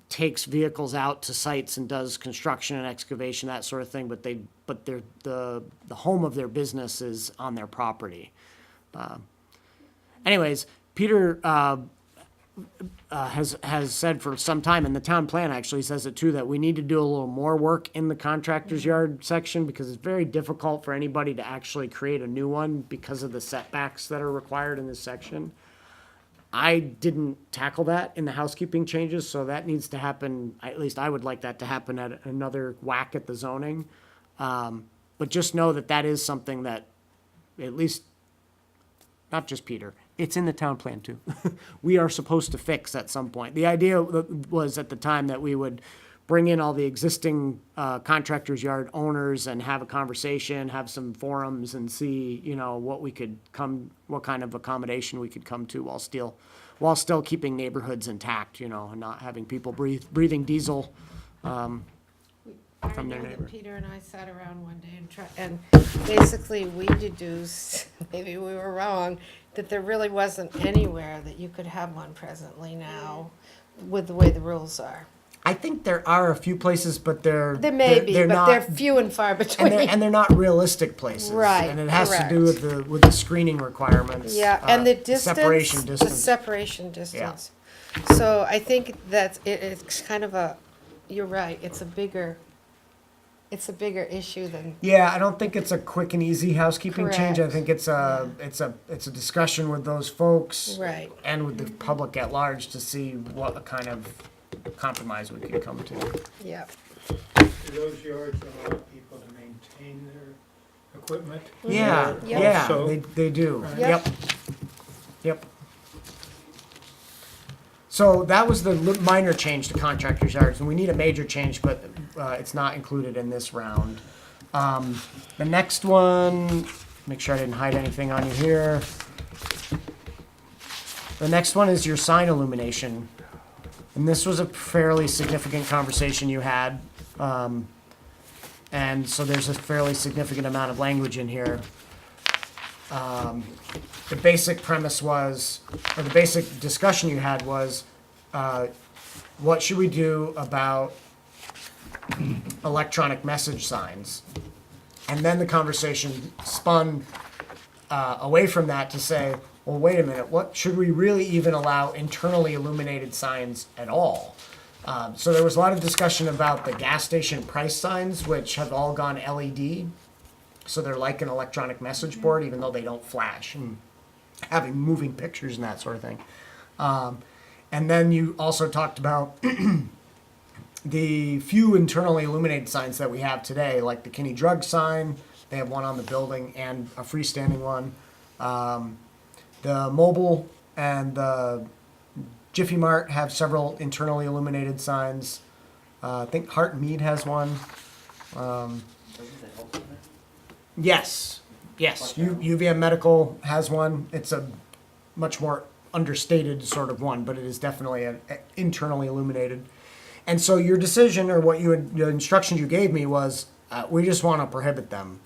takes vehicles out to sites and does construction and excavation, that sort of thing, but the home of their business is on their property. Anyways, Peter has said for some time, and the town plan actually says it too, that we need to do a little more work in the contractor's yard section, because it's very difficult for anybody to actually create a new one because of the setbacks that are required in this section. I didn't tackle that in the housekeeping changes, so that needs to happen. At least I would like that to happen at another whack at the zoning. But just know that is something that, at least, not just Peter, it's in the town plan too. We are supposed to fix at some point. The idea was at the time that we would bring in all the existing contractors' yard owners and have a conversation, have some forums, and see, what kind of accommodation we could come to while still keeping neighborhoods intact, and not having people breathing diesel from their neighbor. Peter and I sat around one day and basically we deduced, maybe we were wrong, that there really wasn't anywhere that you could have one presently now with the way the rules are. I think there are a few places, but they're but they're few and far between. and they're not realistic places. Right, And it has correct. to do with the screening requirements. Yeah, and the distance. Separation distance. The separation distance. So I think that it's kind of you're right, it's a bigger issue than. Yeah, I don't think it's a quick and easy housekeeping change. I Correct. think it's a discussion with those folks. Right. And with the public at large to see what kind of compromise we could come to. Yeah. Do those yards allow people to maintain their equipment? Yeah, Yep. yeah, Also- they do. Yep. Yep. So that was the minor change to contractors' yards, and we need a major change, but it's not included in this round. The next one, make sure I didn't hide anything on you here. The next one is your sign illumination. And this was a fairly significant conversation you had. And so there's a fairly significant amount of language in here. The basic premise was, or the basic discussion you had was, what should we do about electronic message signs? And then the conversation spun away from that to say, well, wait a minute, what should we really even allow internally illuminated signs at all? So there was a lot of discussion about the gas station price signs, which have all gone LED. So they're like an electronic message board, even though they don't flash, and having moving pictures and that sort of thing. And then you also talked about the few internally illuminated signs that we have today, like the Kinney Drug sign. They have one on the building and a freestanding one. The Mobile and the Jiffy Mart have several internally illuminated signs. I think Hart and Mead has one. Yes, UVM Medical has one. It's a much more understated sort of one, but it is definitely an internally illuminated. And so your decision, or the instructions you gave me was, we just want to prohibit them.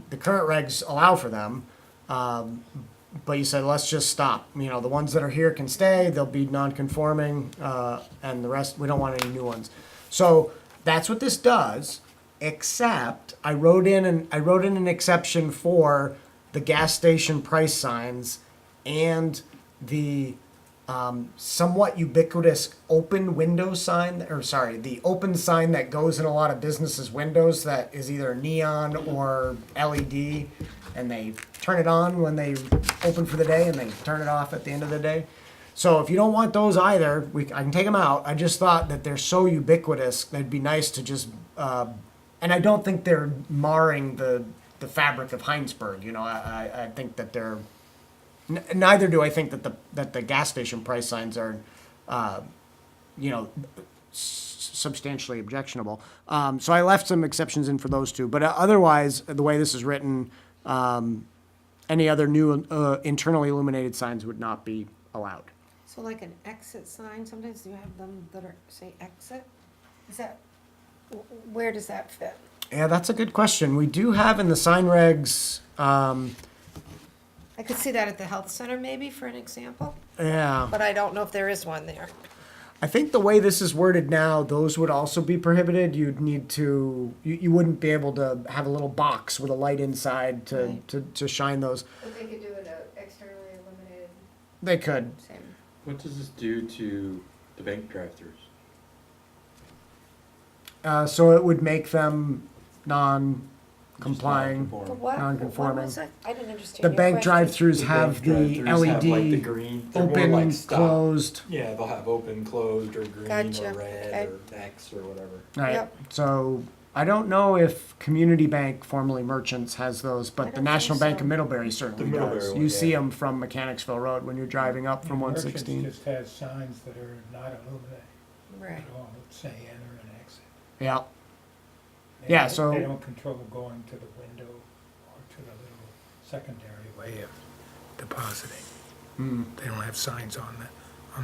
The current regs allow for them, but you said, let's just stop. The ones that are here can stay, they'll be non-conforming, and the rest, we don't want any new ones. So that's what this does, except I wrote in an exception for the gas station price signs and the somewhat ubiquitous open window sign, the open sign that goes in a lot of businesses' windows that is either neon or LED, and they turn it on when they open for the day and they turn it off at the end of the day. So if you don't want those either, I can take them out. I just thought that they're so ubiquitous, it'd be nice to just, and I don't think they're marring the fabric of Hinesburg. I think that they're, neither do I think that the gas station price signs are, substantially objectionable. So I left some exceptions in for those two. But otherwise, the way this is written, any other new internally illuminated signs would not be allowed. So like an exit sign, sometimes you have them that are, say, exit? Is that, where does that fit? Yeah, that's a good question. We do have in the sign regs, I could see that at the health center maybe, for an example, yeah. but I don't know if there is one there. I think the way this is worded now, those would also be prohibited. You'd need to, you wouldn't be able to have a little box with a light inside to shine those. But they could do it externally illuminated, They could. same. What does this do to the bank drive-throughs? So it would make them non-complying. Just The what? Non-conforming. What was it? I didn't understand The your bank question. drive-throughs have the drive-throughs have, like, the LED green, they're more open, like stop. closed. Yeah, they'll have open, closed, or green, Gotcha, or red, okay. or X, or whatever. Right. Yep. So I don't know if Community Bank, formerly Merchants, has those, I but the don't National think Bank so. of Middlebury certainly The Middlebury does. one, You see yeah. them from Mechanicsville Road when you're driving up from Merchants 116. just has signs that are not illuminated Right. at all, that say enter and exit. Yeah. They Yeah, don't- so- They don't control going to the window or to the little secondary way of depositing. They don't have signs on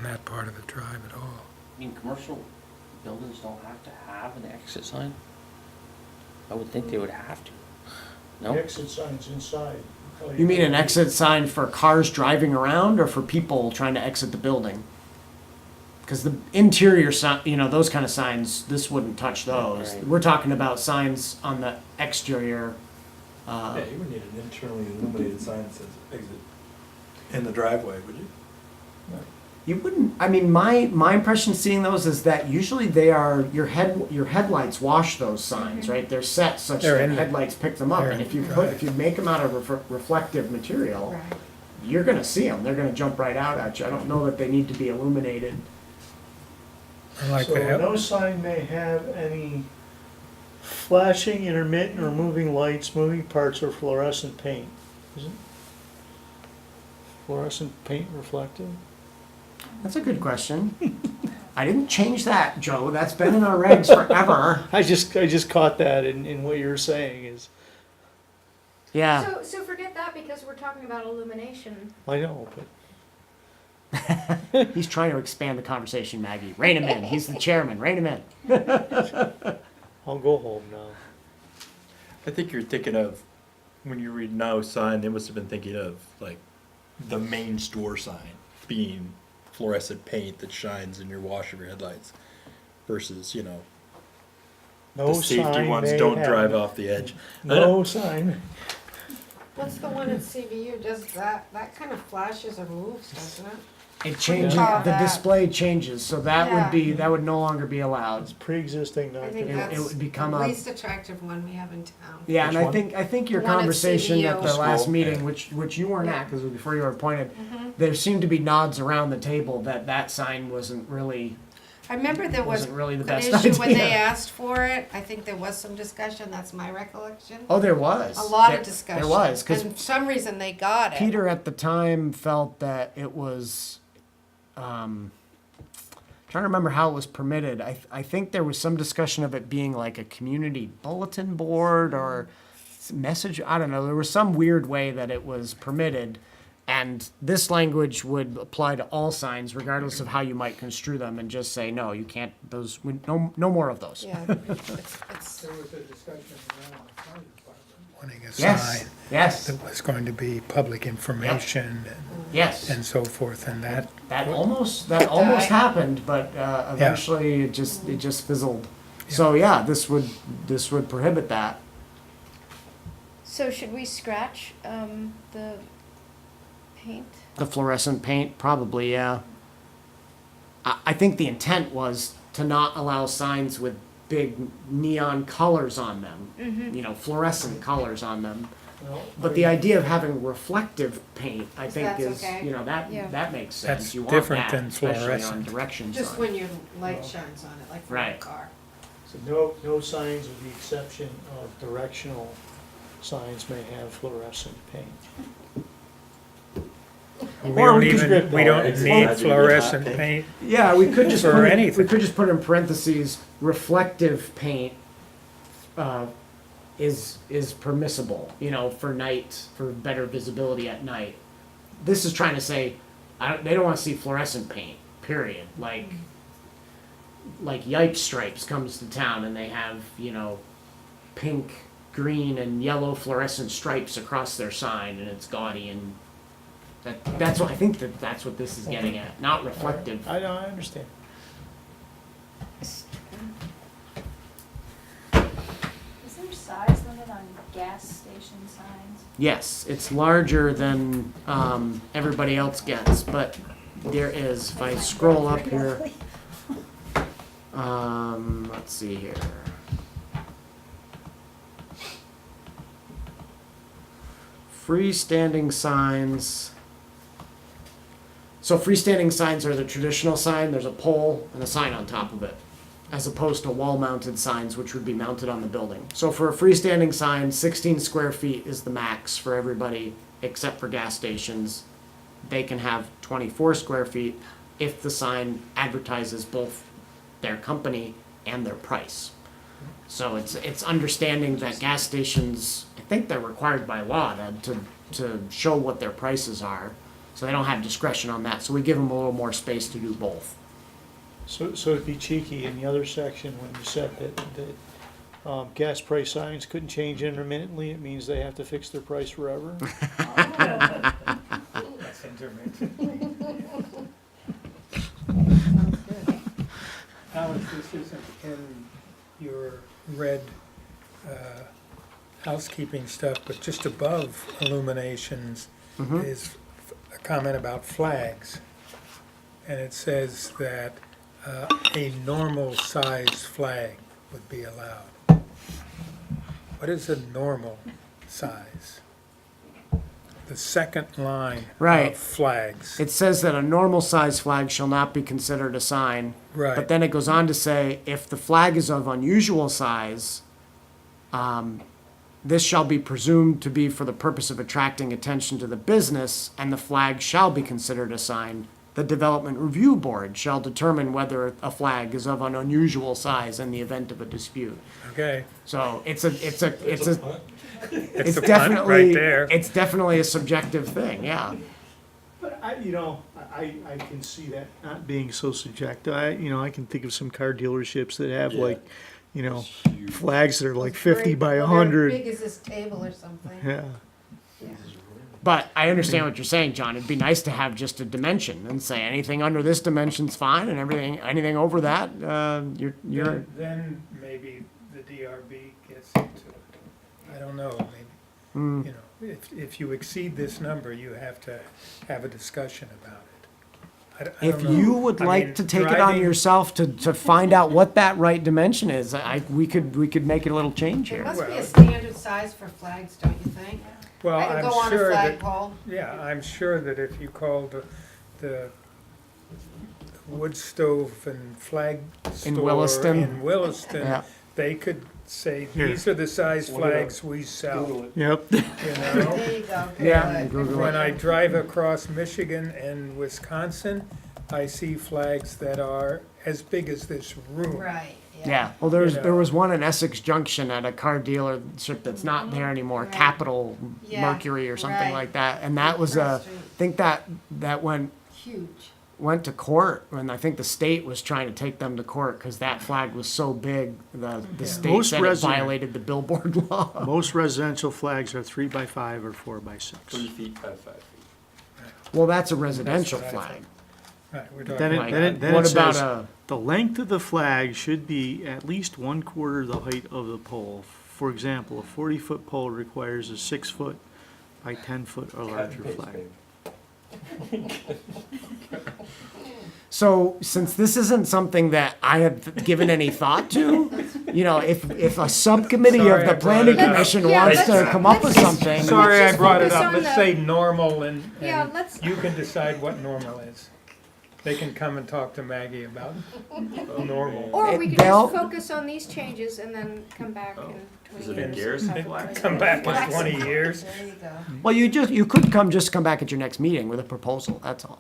that part of the drive at all. I mean, commercial buildings don't have to have an exit sign? I would think they would have to. No? Exit signs inside. You mean an exit sign for cars driving around or for people trying to exit the building? Because the interior sign, those kind of signs, this wouldn't touch those. Right. We're talking about signs on the exterior. Yeah, you wouldn't need an internally illuminated sign that says exit in the driveway, would you? You wouldn't. I mean, my impression seeing those is that usually they are your headlights wash those signs, right? They're set such They're that in the- headlights pick them up, they're and in if you the put drive. if you make them out of reflective material, Right. you're gonna see them. They're gonna jump right out at you. I don't know that they need to be illuminated. I like So the no sign may have any flashing, intermittent, or moving lights, moving parts, or fluorescent paint. Isn't fluorescent paint reflective? That's a good question. I didn't change that, Joe. That's been in our regs forever. I just caught that in what you're saying is, Yeah. So forget that because we're talking about illumination. I know, but He's trying to expand the conversation, Maggie. Rein him in. He's the chairman. Rein him in. I'll go home now. I think you're thinking of, when you read no sign, they must have been thinking of, like, the main store sign being fluorescent paint that shines in your wash of your headlights versus, No The safety sign ones may don't have- drive off the edge. No sign. What's the one at CVU, does that kind of flashes or moves, doesn't it? It changes, call the that? display changes, so that would be, Yeah. that would no longer be allowed. It's pre-existing, I think It- non it would that's become the a- least attractive one we have in town. Yeah, and Which I one? think your The one at conversation at the CVU. last School, meeting, yeah. which you weren't at, because it was before you were appointed, Mm-hmm. there seemed to be nods around the table that that sign wasn't really, I remember there was wasn't really the an best issue when they idea. asked for it, I think there was some discussion, that's my recollection. Oh, there was. A lot There- of discussion. There was, because And for some reason they got it. Peter at the time felt that it was, trying to remember how it was permitted. I think there was some discussion of it being like a community bulletin board or message. I don't know. There was some weird way that it was permitted, and this language would apply to all signs, regardless of how you might construe them, and just say no, you can't. Those no more of those. Yeah, it's, There was a discussion around the fire department wanting a Yes. sign Yes. that was going to be public information Yes. and so forth, and that, That almost happened, but eventually it just fizzled. So yeah, this would prohibit that. So should we scratch, the paint? The fluorescent paint, probably, yeah. I think the intent was to not allow signs with big neon colors on them, you know, fluorescent colors on them. But the idea of having reflective paint, I think, That's is, okay. you know, Yeah. that makes sense. That's You want different that, than especially on fluorescent. direction just signs. when your light shines on it, like from a Right. car. So no signs with the exception of directional signs may have fluorescent paint. we Or don't we could even, script we all don't that. need It's fluorescent not paint. Yeah, we could just For put anything. we could just put in parentheses reflective paint is permissible, you know, for night, for better visibility at night. This is trying to say they don't want to see fluorescent paint. Period. Like Yipe Stripes comes to town and they have, you know, pink, green, and yellow fluorescent stripes across their sign, and it's gaudy, and that's what I think that's what this is getting at, not reflective. I know, I understand. Is there a size limit on gas station signs? Yes, it's larger than everybody else gets, but there is, if I scroll up here, let's see here. Freestanding signs. So freestanding signs are the traditional sign, there's a pole and a sign on top of it, as opposed to wall-mounted signs, which would be mounted on the building. So for a freestanding sign, 16 square feet is the max for everybody, except for gas stations. They can have 24 square feet if the sign advertises both their company and their price. So it's understanding that gas stations, I think they're required by law to show what their prices are. So they don't have discretion on that. So we give them a little more space to do both. So to be cheeky, in the other section, when you said that gas price signs couldn't change intermittently, it means they have to fix their price forever? That's intermittent. Alex, this isn't in your red housekeeping stuff, but just above illuminations is a comment about flags. And it says that a normal size flag would be allowed. What is a normal size? The second line Right. of flags. It says that a normal size flag shall not be considered a sign. Right. But then it goes on to say, if the flag is of unusual size, this shall be presumed to be for the purpose of attracting attention to the business, and the flag shall be considered a sign. The Development Review Board shall determine whether a flag is of an unusual size in the event of a dispute. Okay, So it's it's definitely the punt right there. it's definitely a subjective thing. Yeah. But I can see that not being so subjective. I can think of some car dealerships that have flags that are like 50 by They're 100. big as this table or something. Yeah. But I understand what you're saying, John. It'd be nice to have just a dimension and say anything under this dimension's fine, and anything over that, you're. Then maybe the DRB gets into it. I don't know, maybe, you know, if you exceed this number, you have to have a discussion about it. I If don't know. you would I like mean, to take it on driving- yourself to find out what that right dimension is, we could make it a little change There here. must be a Well- standard size for flags, don't you think? Well, I could I'm go on a sure that, flagpole. yeah, I'm sure that if you called the wood stove and flag store Williston? in Williston, Yeah. they could say, Here. these are the size Look it up. flags we sell, Yep. you know? There you go. Yeah, Good. Google When I drive across Michigan and Wisconsin, I see flags that are as big as this room. Right, Yeah, well, there You know. was one in Essex Junction at a car dealership that's not there anymore, Right. Capital Yeah, Mercury or something right. like that, and that was Cross I Street. think that Huge. went to court, and I think the state was trying to take them to court because that flag was so big, the state Most said it resident- violated the billboard law. Most residential flags are 3x5 or 4x6. 3 feet by 5 feet. Well, that's a residential That's what I flag. think. Right, we're Then talking it, Like, then it, then what it about says, the length of the flag should be at least 1/4 the height of the pole. For example, a 40-foot pole requires a 6-foot by 10-foot or larger flag. So, since this isn't something that I have given any thought to, you know, if a subcommittee Sorry, of I the brought planning it up. commission Yeah, wants to let's- come up with let's- something. Sorry I just brought it focus up, on let's the- say normal and Yeah, let's- you can decide what normal is. They can come and talk to Maggie about normal. Or we could They'll- just focus on these changes and then come back in 20 Is it a years. Garrison flag? Come back in 20 years. There you go. Well, you could come back at your next meeting with a proposal, that's all.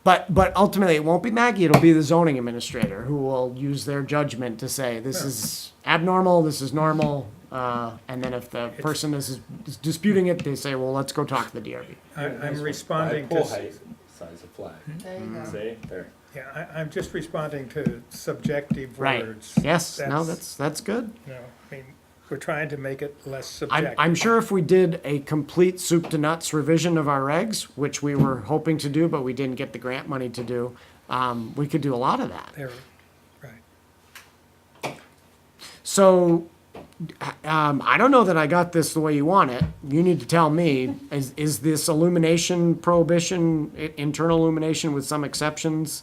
But ultimately, it won't be Maggie, it'll be the zoning administrator who will use their judgment to say, this is abnormal, this is normal. And then if the person is disputing it, they say, well, let's go talk to the DRB. I'm responding Pole to, height, size of flag. There you go. See, there. yeah, I'm just responding to subjective Right. words. Yes, no, that's good. You know, I mean, we're trying to make it less I'm subjective. sure if we did a complete soup to nuts revision of our regs, which we were hoping to do, but we didn't get the grant money to do, we could do a lot of that. There, right. So, I don't know that I got this the way you want it. You need to tell me, is this illumination prohibition, internal illumination with some exceptions?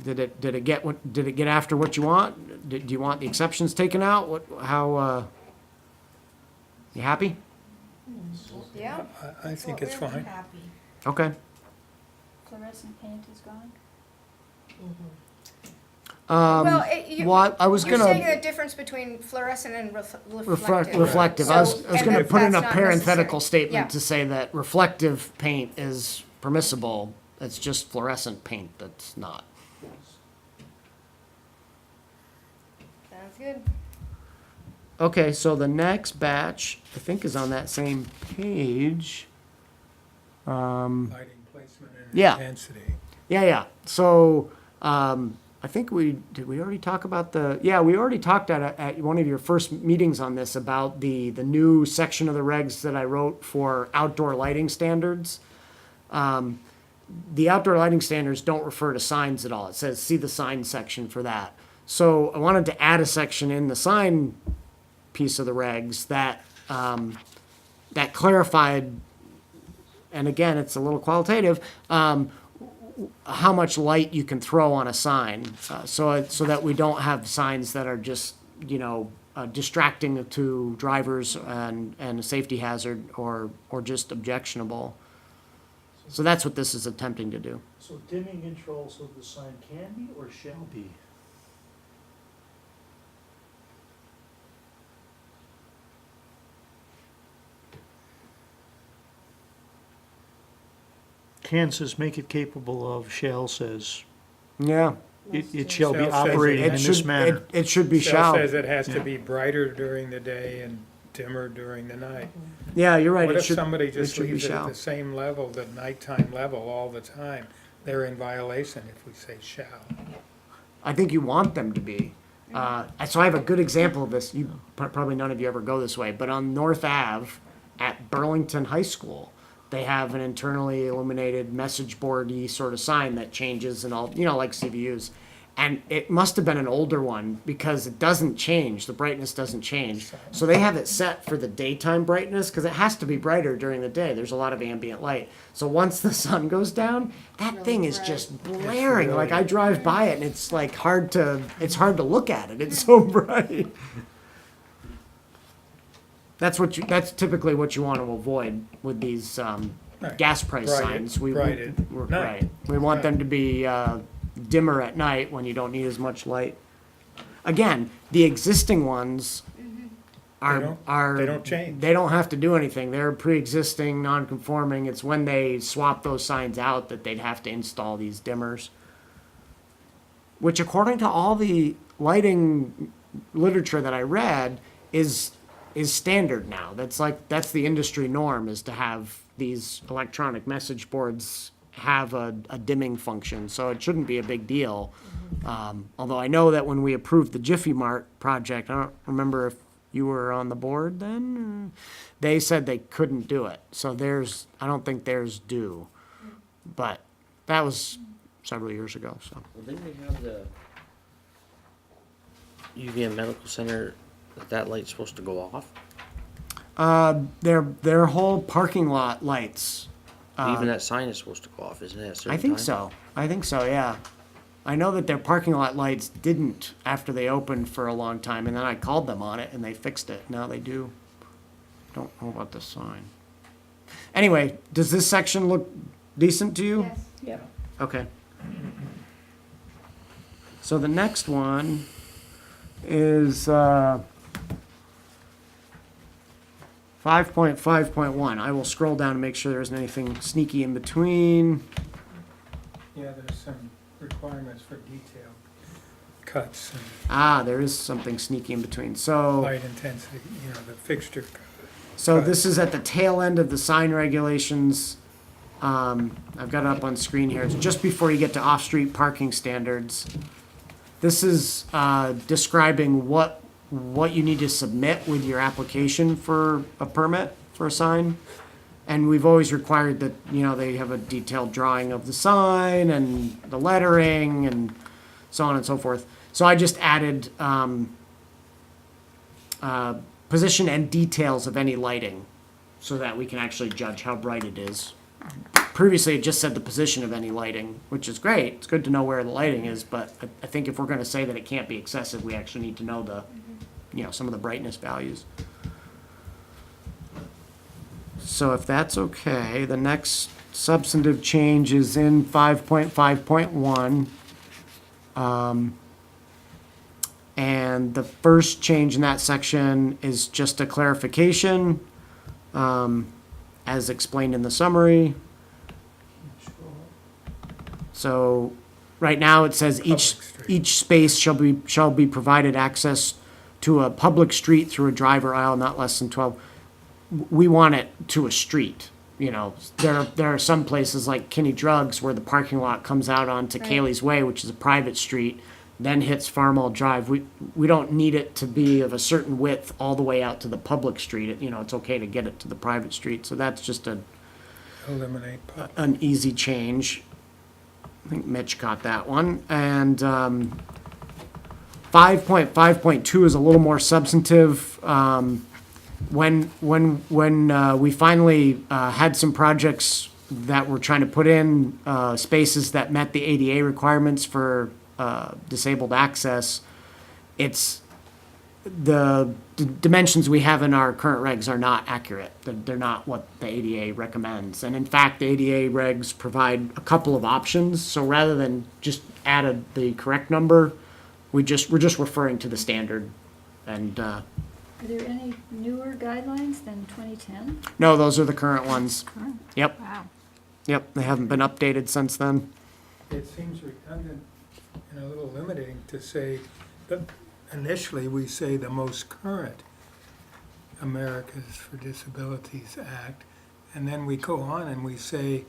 Did it get after what you want? Do you want the exceptions taken out? You happy? Yeah, I think it's We're fine. happy. Okay. Fluorescent paint is gone. well, Well, I was you're saying gonna the difference between fluorescent and reflective. reflective. I was So- gonna and put in a that's not parenthetical necessary. statement Yeah. to say that reflective paint is permissible. It's just fluorescent paint that's not. Sounds good. Okay, so the next batch, I think, is on that same page. Lighting placement and Yeah. intensity. Yeah. So, I think did we already talk about we already talked at one of your first meetings on this about the new section of the regs that I wrote for outdoor lighting standards. The outdoor lighting standards don't refer to signs at all. It says, see the sign section for that. So I wanted to add a section in the sign piece of the regs that, that clarified, and again, it's a little qualitative, how much light you can throw on a sign, so that we don't have signs that are just, distracting to drivers and a safety hazard or just objectionable. So that's what this is attempting to do. So dimming control so the sign can be or shall be? Can says make it capable of, shall says Yeah. it shall be Shall says operating in It this should, manner. it should be Shell shall. says it has to Yeah. be brighter during the day and dimmer during the night. Yeah, you're right. What It if should, somebody it just should be leaves it at shall. the same level, the nighttime level all the time? They're in violation if we say shall. I think you want them to be. So I have a good example of this. Probably none of you ever go this way, but on North Ave at Burlington High School, they have an internally illuminated message boardy sort of sign that changes and all, like CVUs. And it must have been an older one because it doesn't change. The brightness doesn't change. So they have it set for the daytime brightness because it has to be brighter during the day. There's a lot of ambient light. So once the sun goes down, that thing is just blaring. Like I drive by it and it's like hard to look at it. It's so bright. That's typically what you want to avoid with these Right. gas price Bright- signs. bright at night. Right. We want them to be dimmer at night when you don't need as much light. Again, the existing ones are They don't change. They don't have to do anything. They're pre-existing, non-conforming. It's when they swap those signs out that they'd have to install these dimmers. Which, according to all the lighting literature that I read, is standard now. That's the industry norm, is to have these electronic message boards have a dimming function, so it shouldn't be a big deal. Although I know that when we approved the Jiffy Mart project, I don't remember if you were on the board then, they said they couldn't do it. So I don't think theirs do. But that was several years ago, so. Well, didn't we have the UVM Medical Center, that light's supposed to go off? Their whole parking lot lights. Even that sign is supposed to go off, isn't it, at a certain I think time? so. I think so, yeah. I know that their parking lot lights didn't after they opened for a long time, and then I called them on it and they fixed it. Now they do. Don't know about the sign. Anyway, does this section look decent to you? Yes. Yeah. Okay. So the next one is 5.5.1. I will scroll down and make sure there isn't anything sneaky in between. Yeah, there's some requirements for detailed cuts and There is something sneaky in between. So, light intensity, the fixture. so this is at the tail end of the sign regulations. I've got it up on screen here. It's just before you get to off-street parking standards. This is describing what you need to submit with your application for a permit for a sign. And we've always required that, they have a detailed drawing of the sign and the lettering and so on and so forth. So I just added position and details of any lighting so that we can actually judge how bright it is. Previously, it just said the position of any lighting, which is great. It's good to know where the lighting is, but I think if we're going to say that it can't be excessive, we actually need to know some of the brightness values. So if that's okay, the next substantive change is in 5.5.1. And the first change in that section is just a clarification, as explained in the summary. So right now it says each space shall be provided access to a public street through a drive or aisle not less than 12. We want it to a street. There are some places like Kinney Drugs where the parking lot comes out onto Right. Kaylee's Way, which is a private street, then hits Farmall Drive. We don't need it to be of a certain width all the way out to the public street. It's okay to get it to the private street. So that's just Eliminate an easy change. I think Mitch caught that one. And 5.5.2 is a little more substantive. When we finally had some projects that were trying to put in spaces that met the ADA requirements for disabled access, it's the dimensions we have in our current regs are not accurate. They're not what the ADA recommends. And in fact, the ADA regs provide a couple of options. So rather than just add the correct number, we're just referring to the standard. And Are there any newer guidelines than 2010? no, those are the current ones. Current? Yep, Wow. yep. They haven't been updated since then. It seems redundant and a little limiting to say, that initially we say the most current Americans for Disabilities Act, and then we go on and we say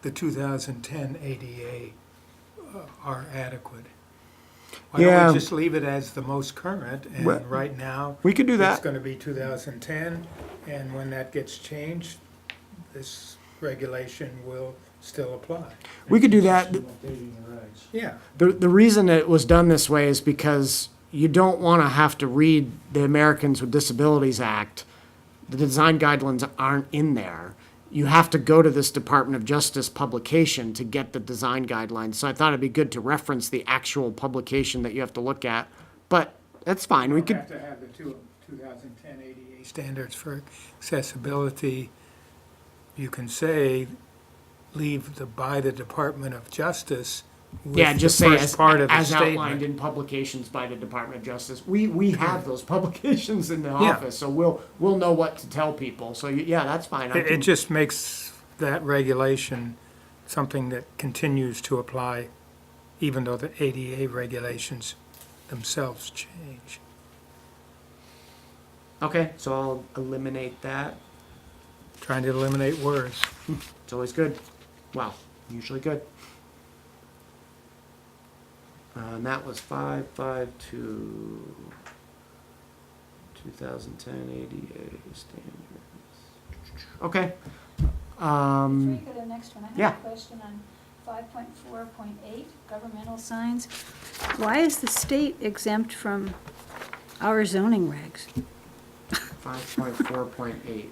the 2010 ADA are adequate. Why don't Yeah. we just leave it as the most current, Well, and right now, We could do it's that. gonna be 2010, and when that gets changed, this regulation will still apply. We could do that. Updating the regs. Yeah, The reason it was done this way is because you don't want to have to read the Americans with Disabilities Act. The design guidelines aren't in there. You have to go to this Department of Justice publication to get the design guidelines. So I thought it'd be good to reference the actual publication that you have to look at. But that's fine. We we could, have to have the 2010 ADA standards for accessibility. You can say, leave the by the Department of Justice yeah, with the just say first part of the as outlined statement. in publications by the Department of Justice. We have those publications in the Yeah. office, so we'll know what to tell people. So yeah, that's fine. I It can- just makes that regulation something that continues to apply, even though the ADA regulations themselves change. Okay, so I'll eliminate that. Trying to eliminate words. It's always good. Well, usually good. And that was 552, 2010 ADA standards. Okay. Before you go to the next one, I yeah. have a question on 5.4.8, governmental signs. Why is the state exempt from our zoning regs? 5.4.8.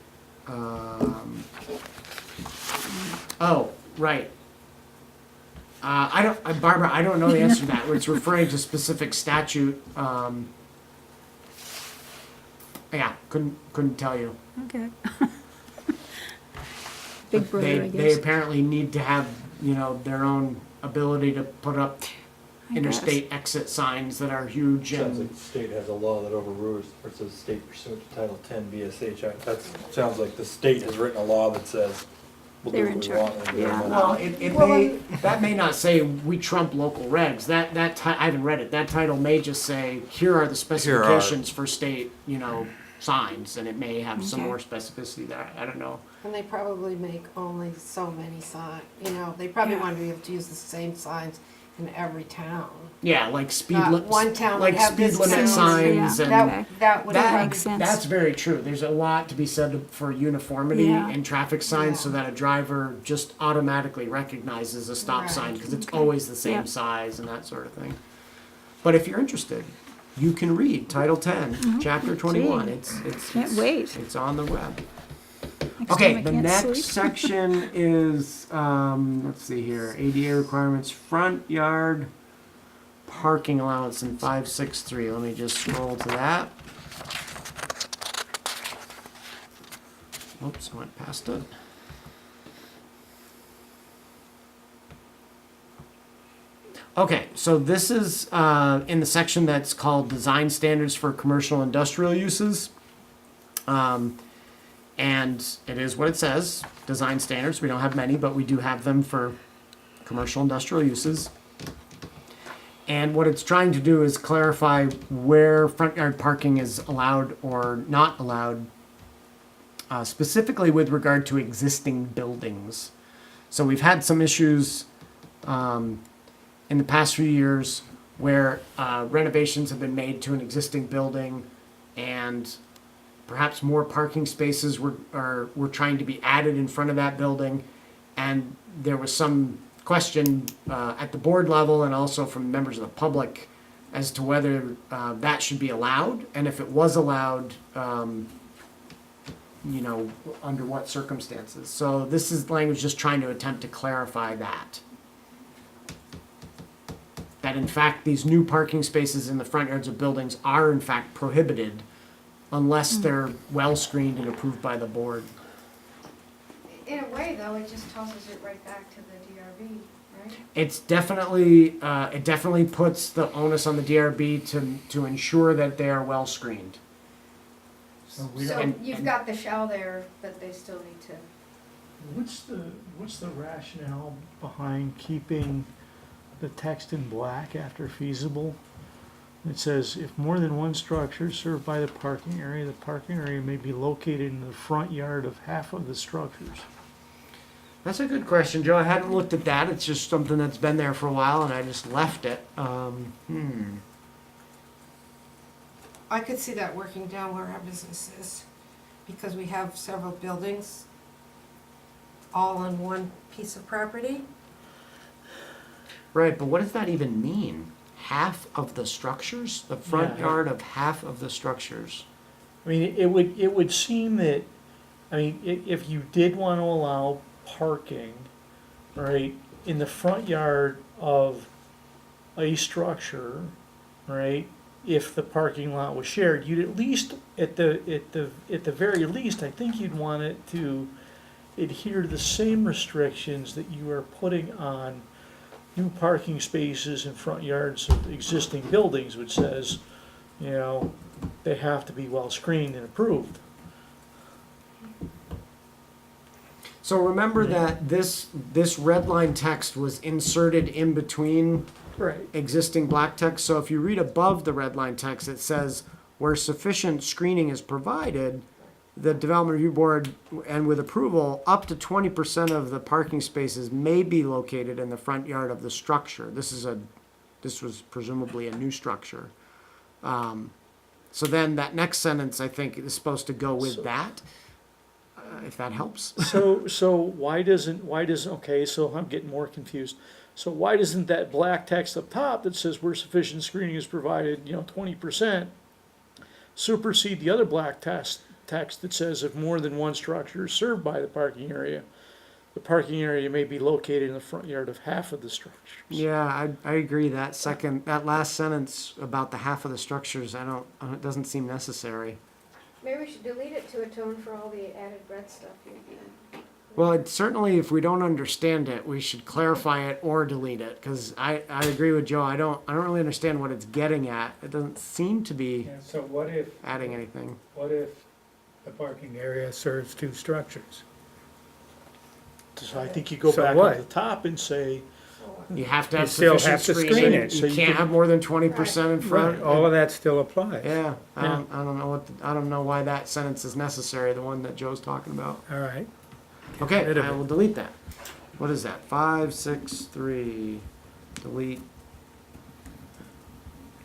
Oh, right. Barbara, I don't know the answer to that. It's referring to specific statute. Yeah, couldn't tell you. Okay. Big brother, I They guess. apparently need to have, their own ability to put up interstate exit signs that are huge Sounds and, like the state has a law that overrules, or it says state pursuant to Title 10 VSH. That sounds like the state has written a law that says we'll do They're what in we charge, want. and yeah. well, that may not say we trump local regs. I haven't read it. That title may just say, here are the specifications for state, signs, and it may have some Okay. more specificity there. I don't know. And they probably make only so many signs, they probably Yeah. want to be able to use the same signs in every town. Yeah, like speed Not limits, one town like would have speed this limit town. signs Yeah. and Okay. That would that makes sense. That's very true. There's a lot to be said for uniformity Yeah. in traffic signs, so Yeah. that a driver just automatically recognizes a stop Right. sign because it's Okay. always the same Yeah. size and that sort of thing. But if you're interested, you can read Title 10, Chapter 21. It's Can't wait. It's on the web. Next Okay, time I the can't next sleep. section is, let's see here, ADA requirements, front yard parking allowance in 563. Let me just scroll to that. Oops, I went past it. Okay, so this is in the section that's called Design Standards for Commercial Industrial Uses. And it is what it says, design standards. We don't have many, but we do have them for commercial industrial uses. And what it's trying to do is clarify where front yard parking is allowed or not allowed, specifically with regard to existing buildings. So we've had some issues in the past few years where renovations have been made to an existing building and perhaps more parking spaces were trying to be added in front of that building. And there was some question at the board level and also from members of the public as to whether that should be allowed. And if it was allowed, under what circumstances. So this is language just trying to attempt to clarify that. That in fact, these new parking spaces in the front yards of buildings are in fact prohibited unless they're well screened and approved by the board. In a way, though, it just tosses it right back to the DRB, right? It's definitely, it definitely puts the onus on the DRB to ensure that they are well screened. So we So don't, you've got the shall there, but they still need to. what's the rationale behind keeping the text in black after feasible? It says, if more than one structure served by the parking area may be located in the front yard of half of the structures. That's a good question, Joe. I hadn't looked at that. It's just something that's been there for a while and I just left it. I could see that working down where our business is, because we have several buildings. all on one piece of property. Right, but what does that even mean? Half of the structures? The front Yeah. yard of half of the structures? I mean, it would seem that, I mean, if you did want to allow parking, right, in the front yard of a structure, right, if the parking lot was shared, you'd at least, at the very least, I think you'd want it to adhere to the same restrictions that you are putting on new parking spaces in front yards of existing buildings, which says, you know, they have to be well screened and approved. So remember that this red line text was inserted in between Right. existing black text. So if you read above the red line text, it says, where sufficient screening is provided, the Development Review Board, and with approval, up to 20% of the parking spaces may be located in the front yard of the structure. This was presumably a new structure. So then that next sentence, I think, is supposed to go with that, if that helps. So why doesn't, okay, so I'm getting more confused. So why doesn't that black text up top that says where sufficient screening is provided, 20%, supersede the other black text that says if more than one structure is served by the parking area, the parking area may be located in the front yard of half of the structures? Yeah, I agree. That last sentence about the half of the structures, it doesn't seem necessary. Maybe we should delete it to atone for all the added red stuff you Well, certainly if we don't understand it, we should clarify it or delete it, because I agree with Joe. I don't really understand what it's getting at. It doesn't seem to be Yeah, so what if, adding anything. what if the parking area serves two structures? So I think you go So back what? to the top and say, You have to You have still sufficient have to screen screening. it, so You you can't can- have more than 20% in front. All of that still applies. Yeah, I Yeah. don't know why that sentence is necessary, the one that Joe's talking about. All right. Okay, rid of I it. will delete that. What is that? 5, 6, 3, delete.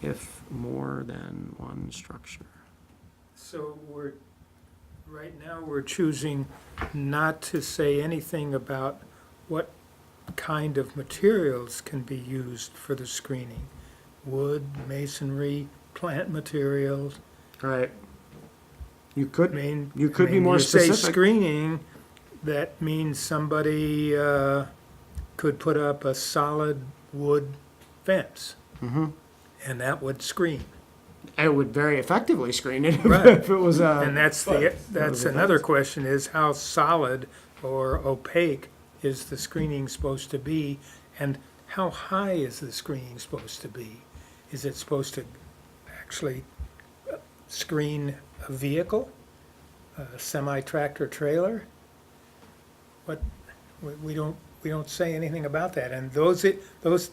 If more than one structure. So right now, we're choosing not to say anything about what kind of materials can be used for the screening. Wood, masonry, plant materials. Right. You I could, mean, You could be more you say specific. screening, that means somebody could put up a solid wood fence. Mm-hmm. And that would screen. it would very effectively screen it Right. if it was a. And that's another question is how solid or opaque is the screening supposed to be? And how high is the screening supposed to be? Is it supposed to actually screen a vehicle, a semi-tractor trailer? What, we don't say anything about that. And those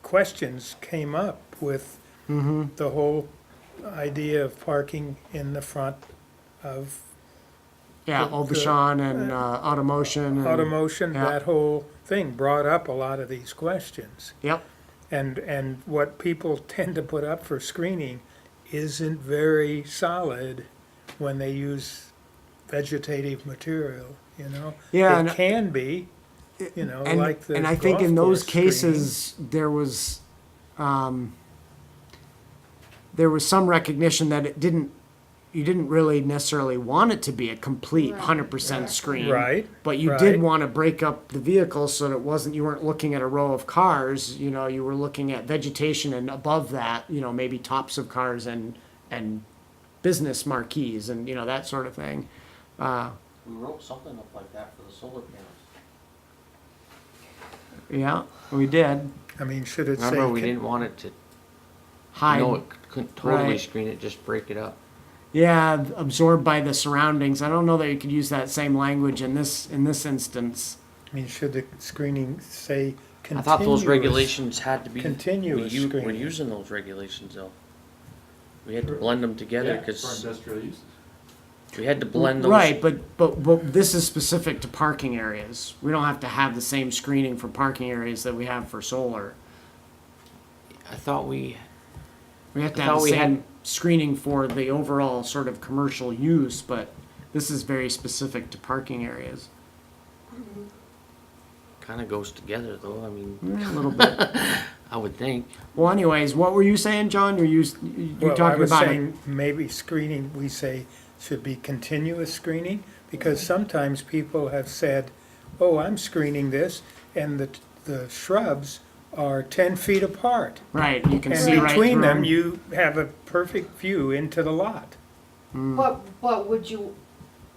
questions came up with Mm-hmm. the whole idea of parking in the front of Yeah, the- Obashan and Automotion. And, Automotion, yeah. that whole thing brought up a lot of these questions. Yep. And what people tend to put up for screening isn't very solid when they use vegetative material, Yeah, It and- can be, like the and I think golf in those course screening. cases there was some recognition that you didn't really necessarily want it to be a complete 100% screen. Right, But you right. did want to break up the vehicle so that you weren't looking at a row of cars, you were looking at vegetation and above that, maybe tops of cars and business marquees and, that sort of thing. We wrote something up like that for the solar panels. Yeah, we did. I mean, should it say? Remember, we didn't want it to, Hide. no, it couldn't totally Right. screen it, just break it up. Yeah, absorbed by the surroundings. I don't know that you could use that same language in this instance. I mean, should the screening say I continuous? thought those regulations had to be. Continuous We're screening. using those regulations though. We had to blend them together For because industrial uses. we had to blend those. Right, but this is specific to parking areas. We don't have to have the same screening for parking areas that we have for solar. I thought we, We have to I have thought the we same had- screening for the overall sort of commercial use, but this is very specific to parking areas. Kinda goes together though, I mean, A little bit. I would think. Well, anyways, what were you saying, John? You're Well, I talking was about saying maybe screening, we say, should be continuous screening, because sometimes people have said, oh, I'm screening this, and the shrubs are 10 feet apart. right. You can see And right between through them, you have a perfect view into the lot. But would you,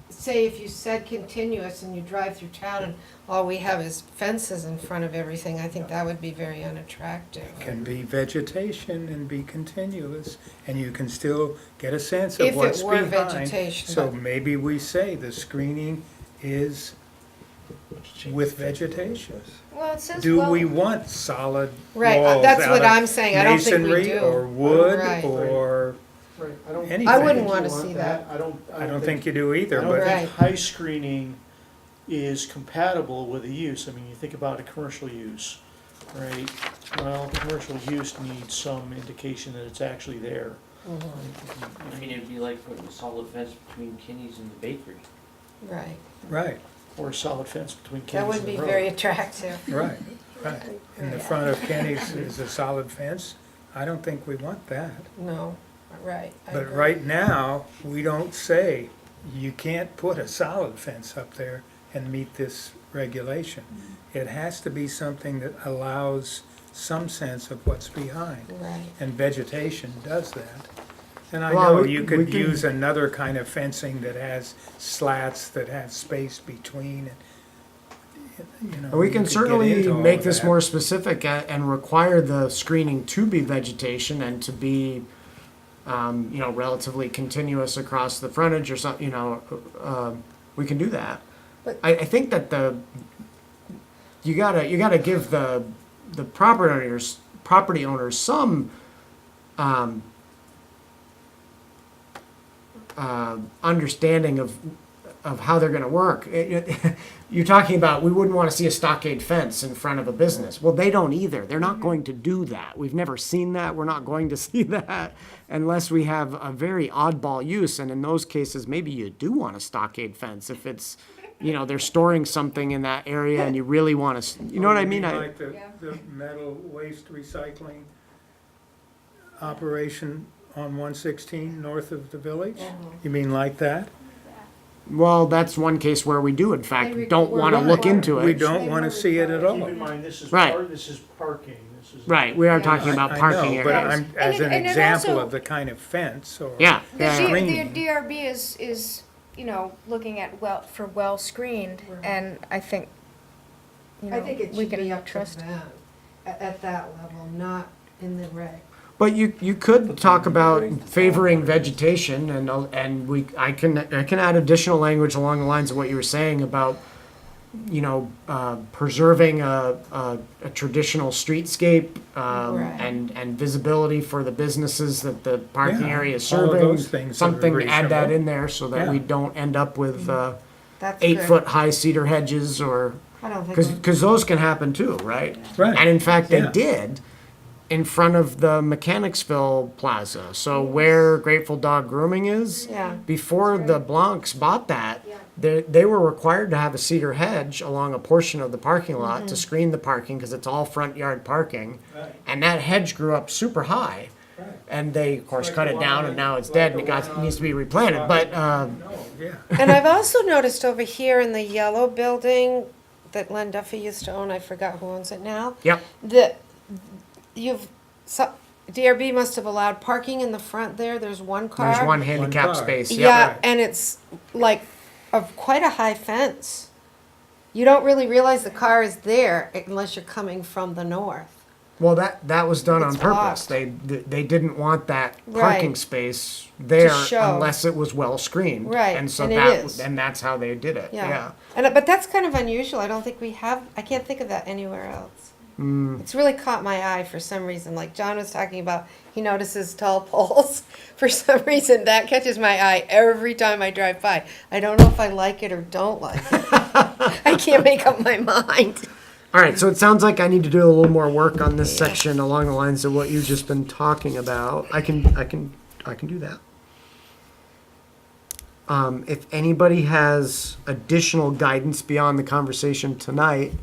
say if you said continuous and you drive through town and all we have is fences in front of everything, I think that would be very unattractive. Can be vegetation and be continuous, and you can still get a sense If of it what's were behind. vegetation, So but- maybe we say the screening is with vegetation. Well, it says, Do well, we want solid Right, walls that's out what of I'm saying. I don't think we masonry do. or wood Right. or, Right, I don't. Anything. I wouldn't think wanna you want see that. I don't think you do I either, don't but Right. think high screening is compatible with the use. I mean, you think about a commercial use, right? Well, commercial use needs some indication that it's actually there. I mean, it'd be like putting a solid fence between Kinney's and the bakery. Right, right, Or a solid fence between that Kenny's wouldn't and be the very road. attractive. right. In the front of Kenny's is a solid fence. I don't think we want that. No, right. I But agree. right now, we don't say you can't put a solid fence up there and meet this regulation. It has to be something that allows some sense of what's behind. Right. And vegetation does that. And I Well, know we- you we could can- use another kind of fencing that has slats that have space between, you know. We you can could get certainly into all make of this that. more specific and require the screening to be vegetation and to be, relatively continuous across the frontage or something, we can do that. But- I think that you gotta give the property owners some, understanding of how they're gonna work. You're talking about, we wouldn't wanna see a stockade fence in front of a business. Well, they don't either. They're not going to do that. We've never seen that. We're not going to see that unless we have a very oddball use. And in those cases, maybe you do want a stockade fence if it's, they're storing something in that area and you really wanna, you know what I mean? Like the metal waste recycling operation on 116 north of the village? You mean like that? Well, that's one case where we do, in fact, Maybe don't we're wanna not look required. into We it. don't want to see it at Keep all. in mind, this is Right. this is parking, this is. Right, we are Yeah. talking about I parking know, but areas. I'm, as an And it example also- of the kind of fence or. Yeah, The yeah, yeah. Screening. DRB is, looking at well screened, and I think, I think it we should be can up to trust. them at that level, not in the reg. But you could talk about favoring vegetation and I can add additional language along the lines of what you were saying about, preserving a traditional streetscape, Right. and visibility for the businesses that the parking Yeah, area is all of serving. those things are Something, add that reasonable. in there so that Yeah. we don't end up with, That's good. 8-foot high cedar hedges or, I don't think. because those can happen too, right? Right. And in fact, they Yeah. did in front of the Mechanicsville Plaza. So where Grateful Dog Grooming is, Yeah. before the Blancs bought that, they were required to have a cedar hedge along a portion of the parking lot to screen the parking because it's all front yard parking. Right. And that hedge grew up super high. Right. And they, of course, Like cut the it one down on- and now it's like dead and the it got, one on- needs to be replanted. But, No, yeah. And I've also noticed over here in the yellow building that Len Duffy used to own, I forgot who owns it now, yep, that DRB must have allowed parking in the front there, there's one car. there's one handicap car. space. Yep. Yeah, right. and it's like quite a high fence. You don't really realize the car is there unless you're coming from the north. Well, that was done on It's purpose. blocked. They didn't want that parking Right. space there show. unless it was well screened. Right, And so and it that is. and that's how they did it. Yeah. But that's kind of unusual. I don't think we have, I can't think of that anywhere else. It's really caught my eye for some reason. Like John was talking about, he notices tall poles. For some reason, that catches my eye every time I drive by. I don't know if I like it or don't like it. I can't make up my mind. All right, so it sounds like I need to do a little more work on this section along the lines of what you've just been talking about. I can do that. If anybody has additional guidance beyond the conversation tonight,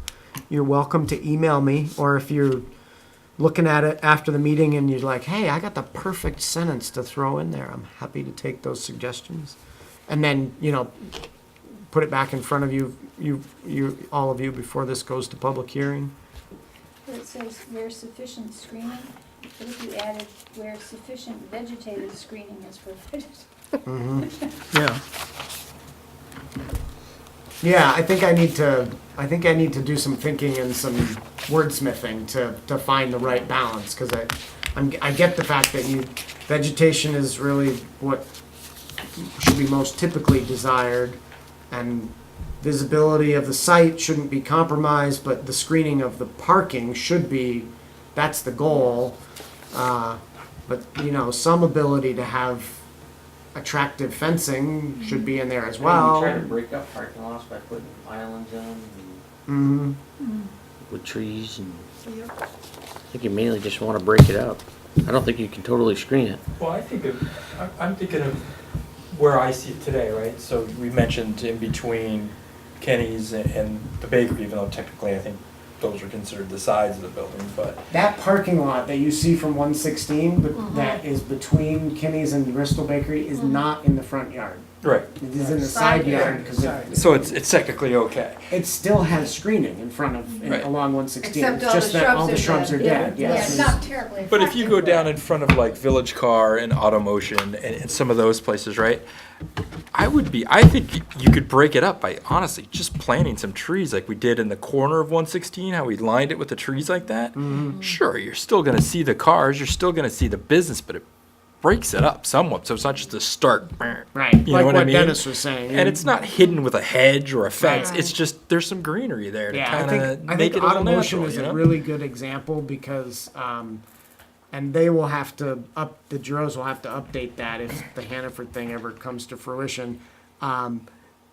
you're welcome to email me, or if you're looking at it after the meeting and you're like, hey, I got the perfect sentence to throw in there, I'm happy to take those suggestions. And then, put it back in front of you, all of you, before this goes to public hearing. It says where sufficient screening, but if you added where sufficient vegetative screening is provided. Yeah. Yeah, I think I need to do some thinking and some wordsmithing to find the right balance, because I get the fact that vegetation is really what should be most typically desired, and visibility of the site shouldn't be compromised, but the screening of the parking should be, that's the goal. But some ability to have attractive fencing should be in there as well. You try to break up parking lots by putting islands in them Mm-hmm. with trees and, I think you mainly just wanna break it up. I don't think you can totally screen it. Well, I'm thinking of where I see it today, right? So we mentioned in between Kenny's and the bakery, even though technically I think those are considered the sides of the building, but. That parking lot that you see from 116, but that is between Kinney's and the Bristol Bakery, is not in the front yard. Right. It is in the side yard, because So it's technically okay. it still has screening in front of, Right. along 116. Except It's all just the that all the shrubs shrubs are are dead. dead, Yeah, yes. it's not terribly But if you go effective, down in front of like Village Car and Automotion and some of those places, right? I think you could break it up by honestly just planting some trees like we did in the corner of 116, how we lined it with the trees like that. Sure, you're still gonna see the cars, you're still gonna see the business, but it breaks it up somewhat, so it's not just a stark. Right, You know like what what I mean? Dennis was saying. And it's not hidden with a hedge or a fence. Right. It's just there's some greenery there to Yeah, kind I of make think it a little Automotion natural. is You know? a really good example because, and they will have to the Giroux will have to update that if the Hannaford thing ever comes to fruition.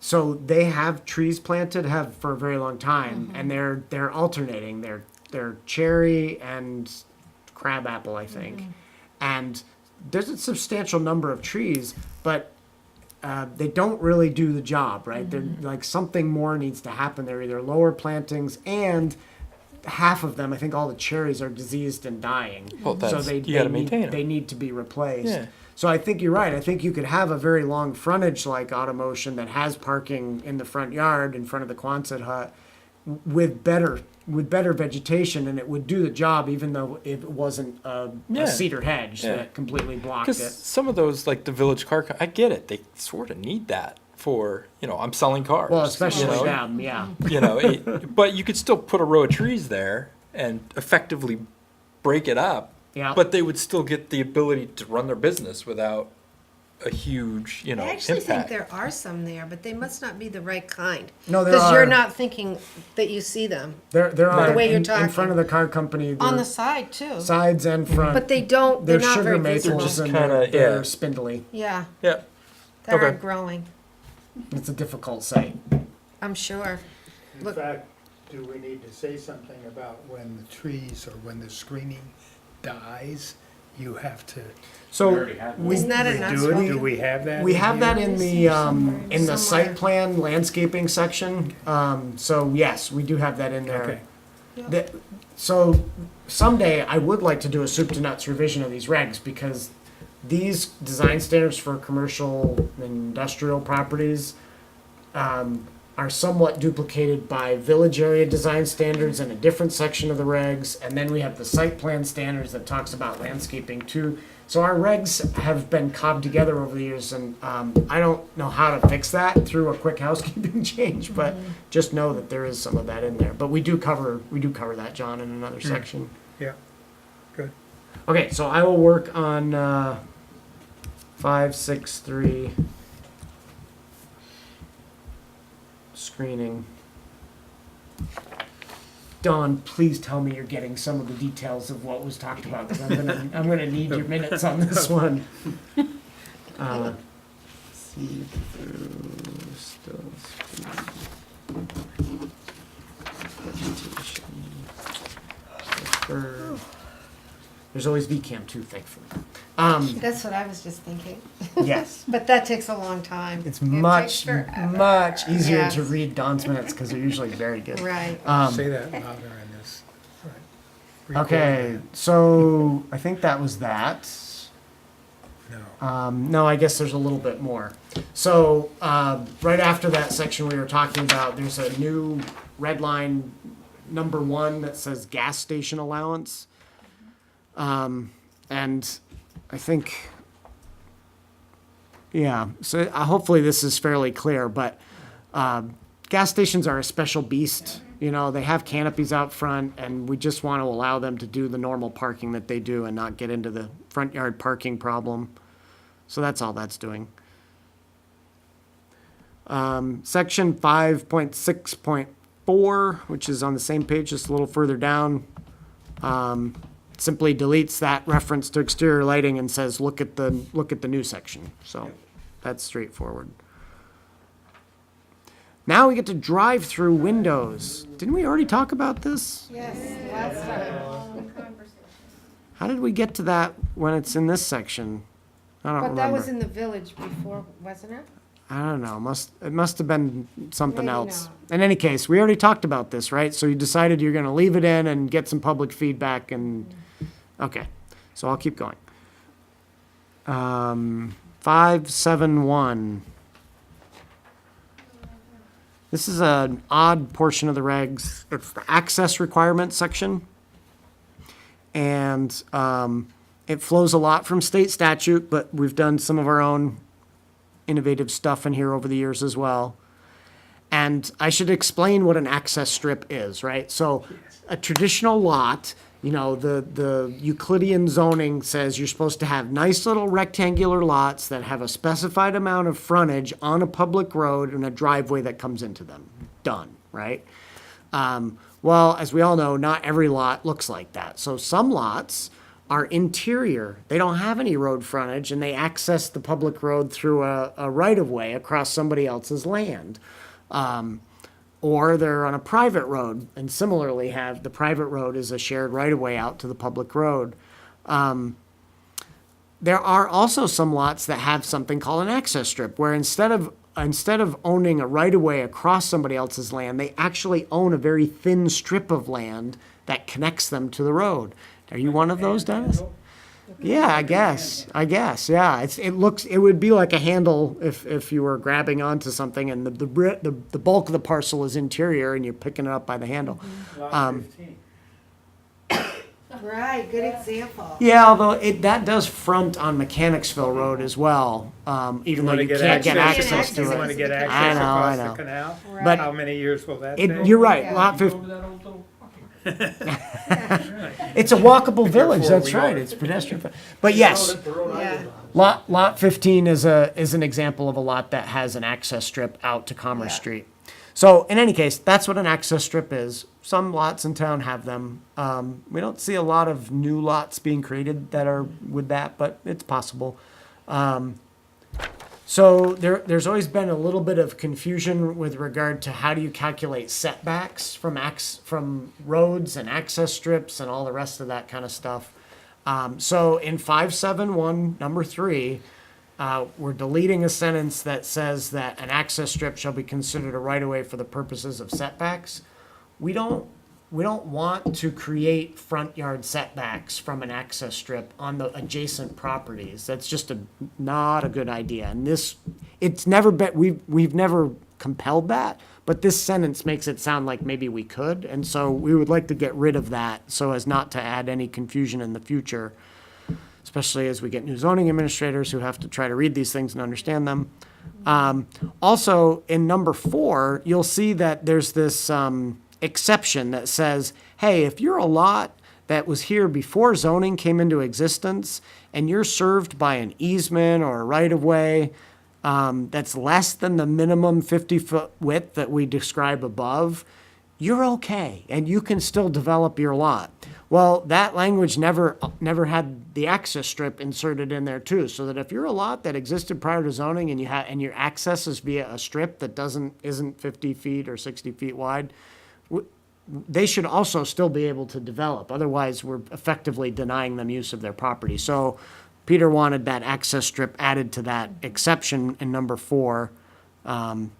So they have trees planted, have for a very long time, and they're alternating. They're cherry and crabapple, I think, and there's a substantial number of trees, but they don't really do the job, right? They're like something more needs to happen. They're either lower plantings, and half of them, I think all the cherries are diseased and dying. Well, you gotta maintain them. They need to be replaced. Yeah. So I think you're right. I think you could have a very long frontage like Automotion that has parking in the front yard in front of the Quonset hut with better vegetation, and it would do the job even though it wasn't a cedar hedge that completely blocked Because it. some of those, like the Village Car, I get it. They sort of need that for, I'm selling cars. Well, especially you know? them, yeah. But you could still put a row of trees there and effectively break it up. Yeah. But they would still get the ability to run their business without a huge, I actually think impact. there are some there, but they must not be the right kind. No, there Because you're are. not thinking that you see them. There are The way you're in talking. front of the car company. On they're the side, too. sides and front. But they don't, they're they're not sugar very maples visible. and Kinda, they're yeah. spindly. Yeah, Yeah. they Okay. aren't growing, It's a difficult site. I'm sure. In Look- fact, do we need to say something about when the trees or when the screening dies, you have to So Isn't that a nuts one? do we have that? we in have here? that in the Somewhere. site plan landscaping section. So yes, we do have that in there. Okay. So someday I would like to do a soup to nuts revision of these regs, because these design standards for commercial and industrial properties are somewhat duplicated by village area design standards in a different section of the regs, and then we have the site plan standards that talks about landscaping too. So our regs have been cobbed together over the years, and I don't know how to fix that through a quick housekeeping change, but just know that there is some of that in there. But we do cover that, John, in another section. Yeah, good. Okay, so I will work on 563 screening. Don, please tell me you're getting some of the details of what was talked about, because I'm gonna need your minutes on this one. See through still vegetation. Preferred There's always VCAM too, thankfully. That's what I was just thinking. Yes. But that takes a long time. It's takes much, forever. much easier Yes. to read Don's minutes because they're usually very good. Right. Say that louder in this. Right. Okay, so I think that was that. No. No, I guess there's a little bit more. So, right after that section we were talking about, there's a new red line number 1 that says gas station allowance. And I think, yeah, so hopefully this is fairly clear, but gas stations are a special beast. You know, they have canopies out front, and we just want to allow them to do the normal parking that they do and not get into the front yard parking problem. So that's all that's doing. Section 5.6.4, which is on the same page, just a little further down, simply deletes that reference to exterior lighting and says, look at the new section. So that's straightforward. Now we get to drive through windows. Didn't we already talk about this? Yes, last time. How did we get to that when it's in this section? I don't But remember. that was in the village before, wasn't it? I don't know. It must have been something Maybe else. not. In any case, we already talked about this, right? So you decided you're going to leave it in and get some public feedback, and okay. So I'll keep going. 571. This is an odd portion of the regs. It's the access requirements section, and it flows a lot from state statute, but we've done some of our own innovative stuff in here over the years as well. And I should explain what an access strip is, right? So a traditional lot, you know, the Euclidean zoning says you're supposed to have nice little rectangular lots that have a specified amount of frontage on a public road and a driveway that comes into them. Done, right? Well, as we all know, not every lot looks like that. So some lots are interior. They don't have any road frontage, and they access the public road through a right-of-way across somebody else's land. Or they're on a private road, and similarly have the private road is a shared right-of-way out to the public road. There are also some lots that have something called an access strip, where instead of owning a right-of-way across somebody else's land, they actually own a very thin strip of land that connects them to the road. Are you one of those, Dennis? Yeah, I guess, yeah. It would be like a handle if you were grabbing onto something and the bulk of the parcel is interior and you're picking it up by the handle. Right, good example. Yeah, although that does front on Mechanicsville Road as well, even though you can't get access to You it. want to get I access know, across I know. the canal? But How many years will that take? you're right, lot 50. It's a walkable village, that's right, it's pedestrian. But yes, Yeah. lot 15 is an example of a lot that has an access strip out to Commerce Street. So in any case, that's what an access strip is. Some lots in town have them. We don't see a lot of new lots being created that are with that, but it's possible. So there's always been a little bit of confusion with regard to how do you calculate setbacks from roads and access strips and all the rest of that kind of stuff. So in 571, number 3, we're deleting a sentence that says that an access strip shall be considered a right-of-way for the purposes of setbacks. We don't want to create front yard setbacks from an access strip on the adjacent properties. That's just not a good idea. And it's never been, we've never compelled that, but this sentence makes it sound like maybe we could. And so we would like to get rid of that so as not to add any confusion in the future, especially as we get new zoning administrators who have to try to read these things and understand them. Also, in number 4, you'll see that there's this exception that says, hey, if you're a lot that was here before zoning came into existence and you're served by an easement or a right-of-way that's less than the minimum 50-foot width that we describe above, you're okay, and you can still develop your lot. Well, that language never had the access strip inserted in there too, so that if you're a lot that existed prior to zoning and and your access is via a strip that isn't 50 feet or 60 feet wide, they should also still be able to develop. Otherwise, we're effectively denying them use of their property. So Peter wanted that access strip added to that exception in number 4. And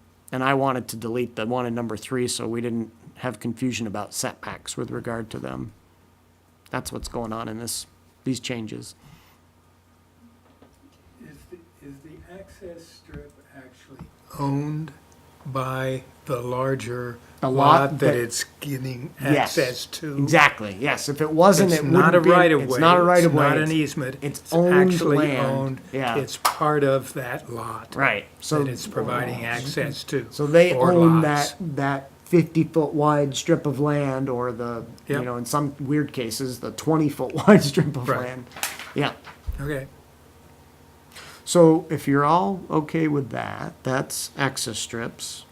I wanted to delete the one in number 3 so we didn't have confusion about setbacks with regard to them. That's what's going on in these changes. Is the access strip actually owned by the larger The lot lot that that- it's giving Yes, access to? Exactly, yes. If it wasn't, It's it not a wouldn't be. right of way. It's not a right of way. It's not an It's- easement. it's owned actually land. owned. Yeah. It's part of that lot. Right, so. That it's providing access to. So they or own lots. that 50-foot wide strip of land, or the, Yep. in some weird cases, the 20-foot wide strip of Right. land. Yeah. Okay. So if you're all okay with that, that's access strips.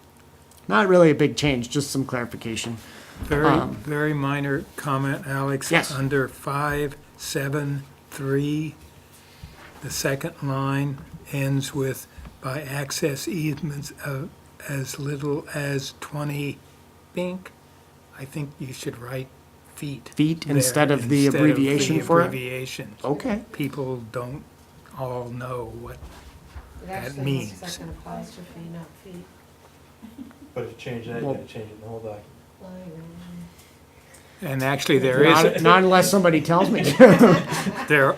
Not really a big change, just some clarification. Very minor comment, Alex. Yes. Under 573, the second line ends with by access easements of as little as 20 bink. I think you should write feet. Feet there instead of the instead abbreviation for it? abbreviation. Okay. People don't all know what It that actually means. looks like an apostrophe, not feet. But if you change that, you Well- gotta change it in the whole document. And actually, there is, Not unless somebody tells me to.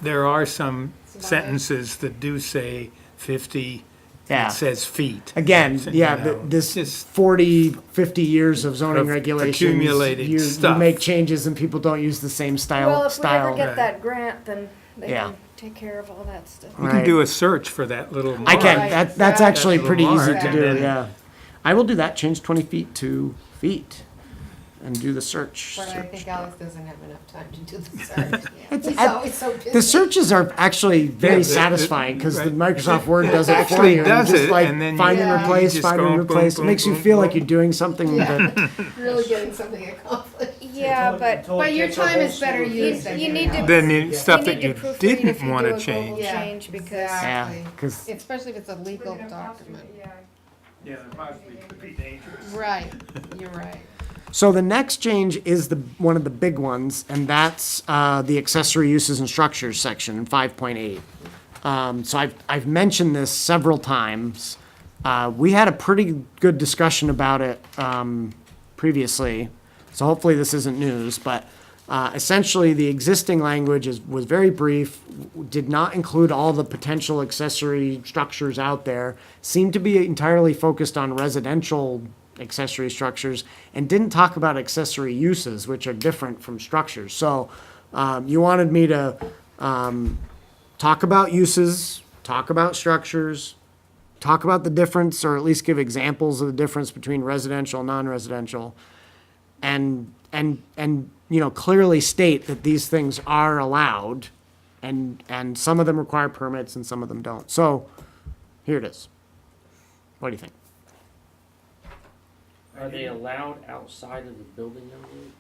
there are some sentences that do say 50, Yeah. it says feet. Again, You yeah, know, this just 40, 50 years of zoning Of regulations. accumulated You stuff. make changes and people don't use the same Well, if we ever style. get Right. that grant, then they Yeah. can take care of all that stuff. You can Right. do a search for that little mark. I can, Right, that's exactly. actually pretty Little easy mark, to and do, then- yeah. I will do that, change 20 feet to feet and do the search. But I Search. think Alex doesn't have enough time to do the search. It's- He's I- always so busy. The searches are actually Yeah, very the- satisfying because the right. Microsoft Word does it for actually you. does just it, like and then you- find and Yeah. replace, You just find go and boom, replace. It boom, makes you boom, feel like boom. you're doing something that, Really getting something accomplished. Yeah, But your time is better used. I You think, need to- Alex. Then the stuff that need you to proofread if didn't you want do to a change. global Yeah, change because yeah, exactly. because, Especially if it's a legal document. Yeah, it possibly could be dangerous. Right, you're right. so the next change is one of the big ones, and that's the accessory uses and structures section in 5.8. So I've mentioned this several times. We had a pretty good discussion about it previously, so hopefully this isn't news, but essentially the existing language was very brief, did not include all the potential accessory structures out there, seemed to be entirely focused on residential accessory structures, and didn't talk about accessory uses, which are different from structures. So you wanted me to talk about uses, talk about structures, talk about the difference, or at least give examples of the difference between residential and non-residential, and clearly state that these things are allowed, and some of them require permits and some of them don't. So here it is. What do you think? Are they allowed outside of the building envelope?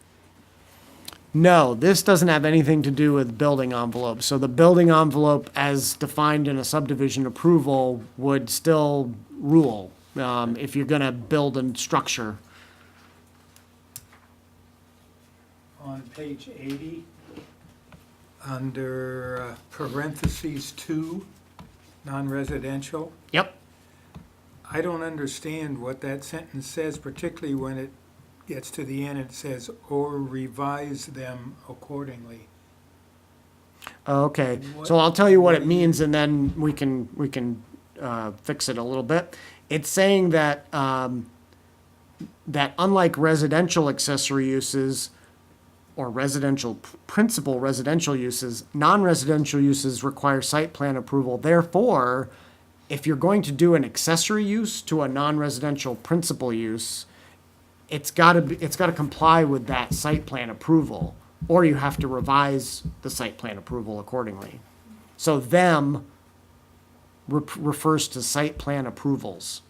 No, this doesn't have anything to do with building envelope. So the building envelope as defined in a subdivision approval would still rule if you're gonna build a structure. On page 80, under parentheses 2, non-residential, Yep. I don't understand what that sentence says, particularly when it gets to the end, it says, or revise them accordingly. Okay, What- so I'll tell you what it what- means, and then we can fix it a little bit. It's saying that that unlike residential accessory uses or principal residential uses, non-residential uses require site plan approval. Therefore, if you're going to do an accessory use to a non-residential principal use, it's gotta comply with that site plan approval, or you have to revise the site plan approval accordingly. So them refers to site plan approvals.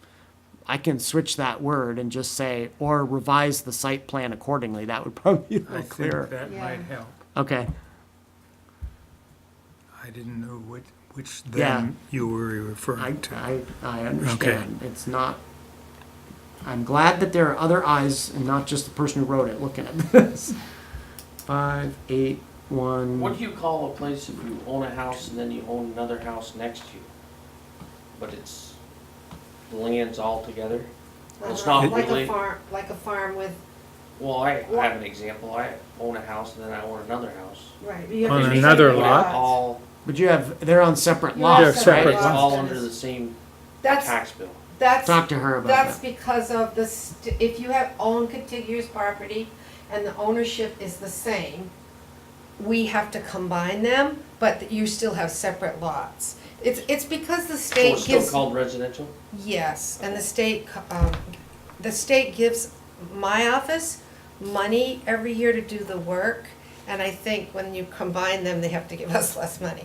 I can switch that word and just say, or revise the site plan accordingly. That would probably be a I little think clearer. that Yeah. might help. Okay, I didn't know which Yeah. them you were referring to. I understand. It's not, I'm glad that there are other eyes and not just the person who wrote it looking at this. 5, 8, 1. What do you call a place if you own a house and then you own another house next to you? But it's, the land's all together? It's not Like really, a farm with, well, I have an example. I own a house and then I own another house. right. but you have On to another separate lot? lots. All, But you have, they're on separate You have lots, separate right? it's lots. all under the same That's, tax bill. that's, Talk to her about that's that. because of the, if you have owned contiguous property and the ownership is the same, we have to combine them, but you still have separate lots. It's because the So state it's still gives, called residential? yes, and the state gives my office money every year to do the work, and I think when you combine them, they have to give us less money.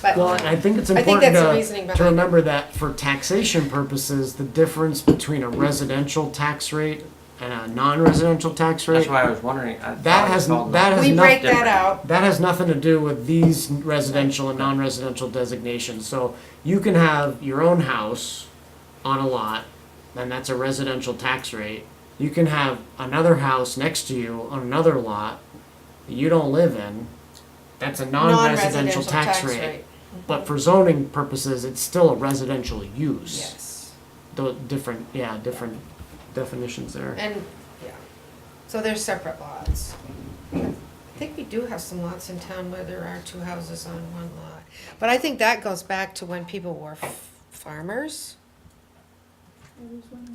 But Well, and I think it's I think important that's the reasoning to behind it. remember that for taxation purposes, the difference between a residential tax rate and a non-residential tax rate, That's why I was wondering. I that thought it has, was called that has we break nothing, that out. that has nothing to do with these residential and non-residential designations. So you can have your own house on a lot, and that's a residential tax rate. You can have another house next to you on another lot that you don't live in, that's a non-residential tax rate. But for zoning purposes, it's still a residential use. Yes, The different definitions there. and, yeah, so they're separate lots. I think we do have some lots in town where there are two houses on one lot. But I think that goes back to when people were farmers.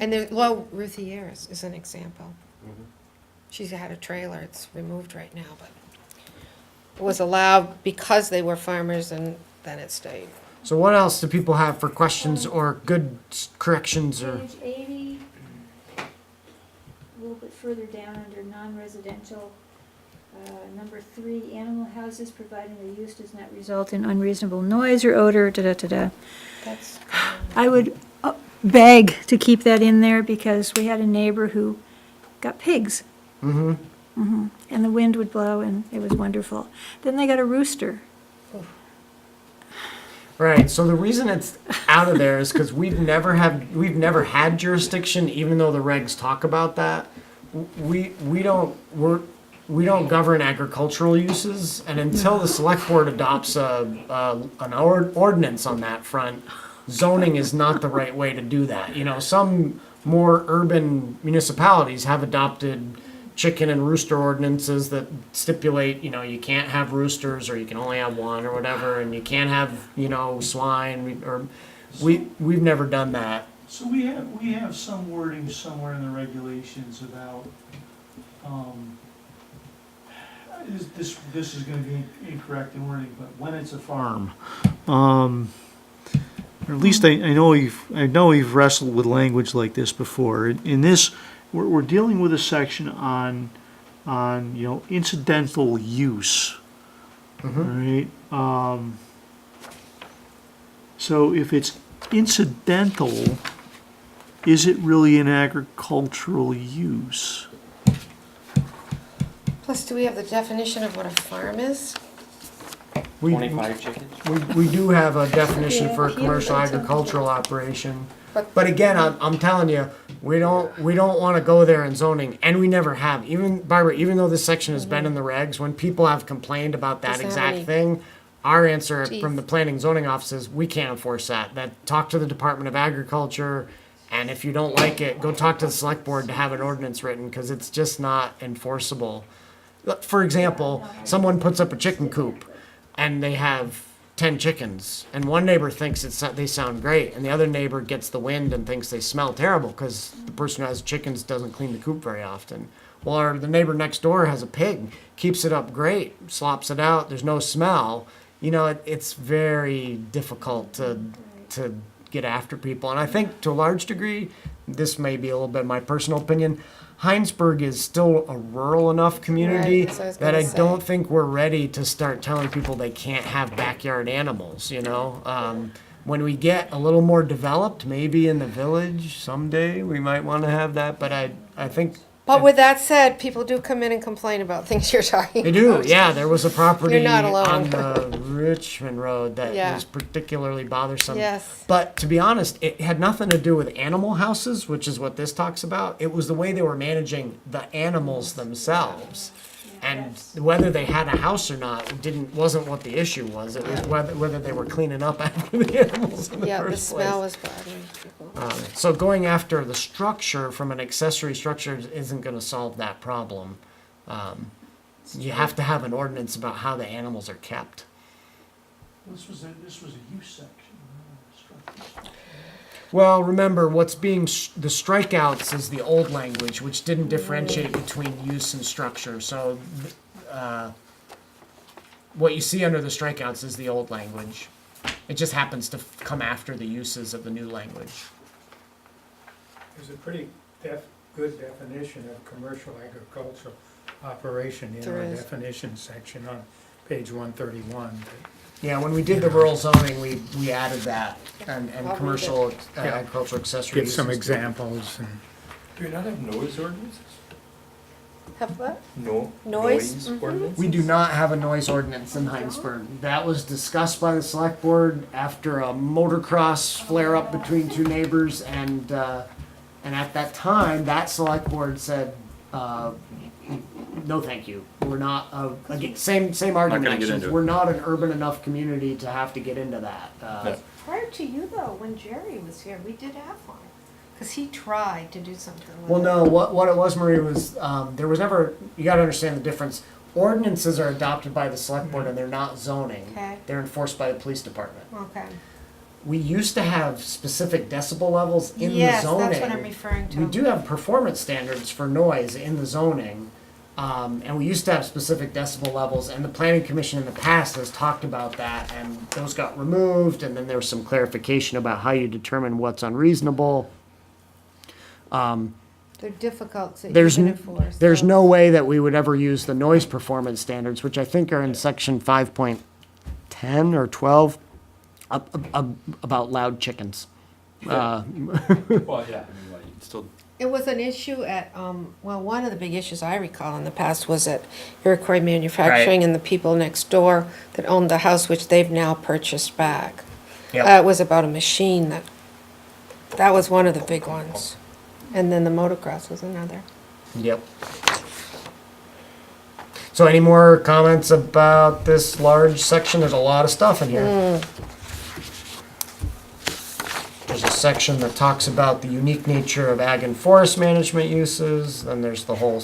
And there, well, Ruthie Ayers is an example. She's had a trailer, it's removed right now, but it was allowed because they were farmers and then it stayed. So what else do people have for questions or good corrections or? Page 80, a little bit further down under non-residential, number 3, animal houses providing the use does not result in unreasonable noise or odor, da-da-da-da. That's, I would beg to keep that in there because we had a neighbor who got pigs. Mm-hmm. And the wind would blow and it was wonderful. Then they got a rooster. Right, so the reason it's out of there is because we've never had jurisdiction, even though the regs talk about that. We don't govern agricultural uses, and until the select board adopts an ordinance on that front, zoning is not the right way to do that. You know, some more urban municipalities have adopted chicken and rooster ordinances that stipulate, you know, you can't have roosters or you can only have one or whatever, and you can't have, you know, swine or we've never done that. So we have some wording somewhere in the regulations about, this is gonna be incorrect in wording, but when it's a farm. Or at least I know we've wrestled with language like this before. In this, we're dealing with a section on incidental use. Right? So if it's incidental, is it really an agricultural use? plus, do we have the definition of what a farm is? We 25 chickens? we do have a definition for a Yeah, commercial that's agricultural operation. But- But again, I'm telling you, we don't want to go there in zoning, and we never have. Even Barbara, even though this section has been in the regs, when people have complained about that Doesn't have any exact thing, our answer teeth. from the planning zoning office is we can't enforce that. Talk to the Department of Agriculture, and if you don't like it, go talk to the select board to have an ordinance written, because it's just not enforceable. For example, someone puts up a chicken coop, and they have 10 chickens, and one neighbor thinks they sound great, and the other neighbor gets the wind and thinks they smell terrible because the person who has chickens doesn't clean the coop very often. Well, or the neighbor next door has a pig, keeps it up great, slops it out, there's no smell. You know, it's very difficult to get after people, and I think to a large degree, this may be a little bit of my personal opinion, Hinesburg is still a rural enough community Right, that's what I was that gonna I say. don't think we're ready to start telling people they can't have backyard animals, you know? When we get a little more developed, maybe in the village someday, we might want to have that, but I think But with that said, people do come in and complain about things you're talking They do, about. yeah. There was a property You're not on alone. the Richmond Road that Yeah. was particularly bothersome. Yes. But to be honest, it had nothing to do with animal houses, which is what this talks about. It was the way they were managing the animals themselves. And whether they had a house or not wasn't what the issue was. It was whether they were cleaning up after the animals in the Yeah, the first smell place. was bothering people. So going after the structure from an accessory structure isn't going to solve that problem. You have to have an ordinance about how the animals are kept. This was a use section, structure. Well, remember, what's being, the strikeouts is the old language, which didn't differentiate between use and structure. So, what you see under the strikeouts is the old language. It just happens to come after the uses of the new language. There's a pretty good definition of commercial agricultural operation in There our is. definition section on page 131. Yeah, when we did the rural zoning, we added that, and I'll read commercial Yeah. agricultural accessory Give some uses. examples and. Do you not have noise ordinances? Have what? No. Noise? ordinance? We do not have a noise ordinance in Hinesburg. That was discussed by the select board after a motocross flare-up between two neighbors, and at that time, that select board said, no, thank you. We're not, again, same argument, gonna get actually. into it. We're not an urban enough community to have to get into that. Yeah. Prior to you though, when Jerry was here, we did have one. Because he tried to do something with Well, it. no, what it was, Marie, was, there was never, you gotta understand the difference. Ordinances are adopted by the select board and they're not zoning. Okay. They're enforced by the police department. Okay. We used to have specific decibel levels in the Yes, zoning. that's what I'm referring to. We do have performance standards for noise in the zoning, and we used to have specific decibel levels, and the planning commission in the past has talked about that, and those got removed, and then there was some clarification about how you determine what's unreasonable. They're difficult to There's, even n- enforce. there's so- no way that we would ever use the noise performance standards, which I think are in section 5.10 or 12, about loud chickens. Well, yeah, I mean, like, you still, It was an issue at, well, one of the big issues I recall in the past was at Iroquois Manufacturing and the people next door that owned the house, which they've now purchased back. Yep. It was about a machine that was one of the big ones. And then the motocross was another. Yep. So any more comments about this large section? There's a lot of stuff in here. There's a section that talks about the unique nature of ag and forest management uses. Then there's the whole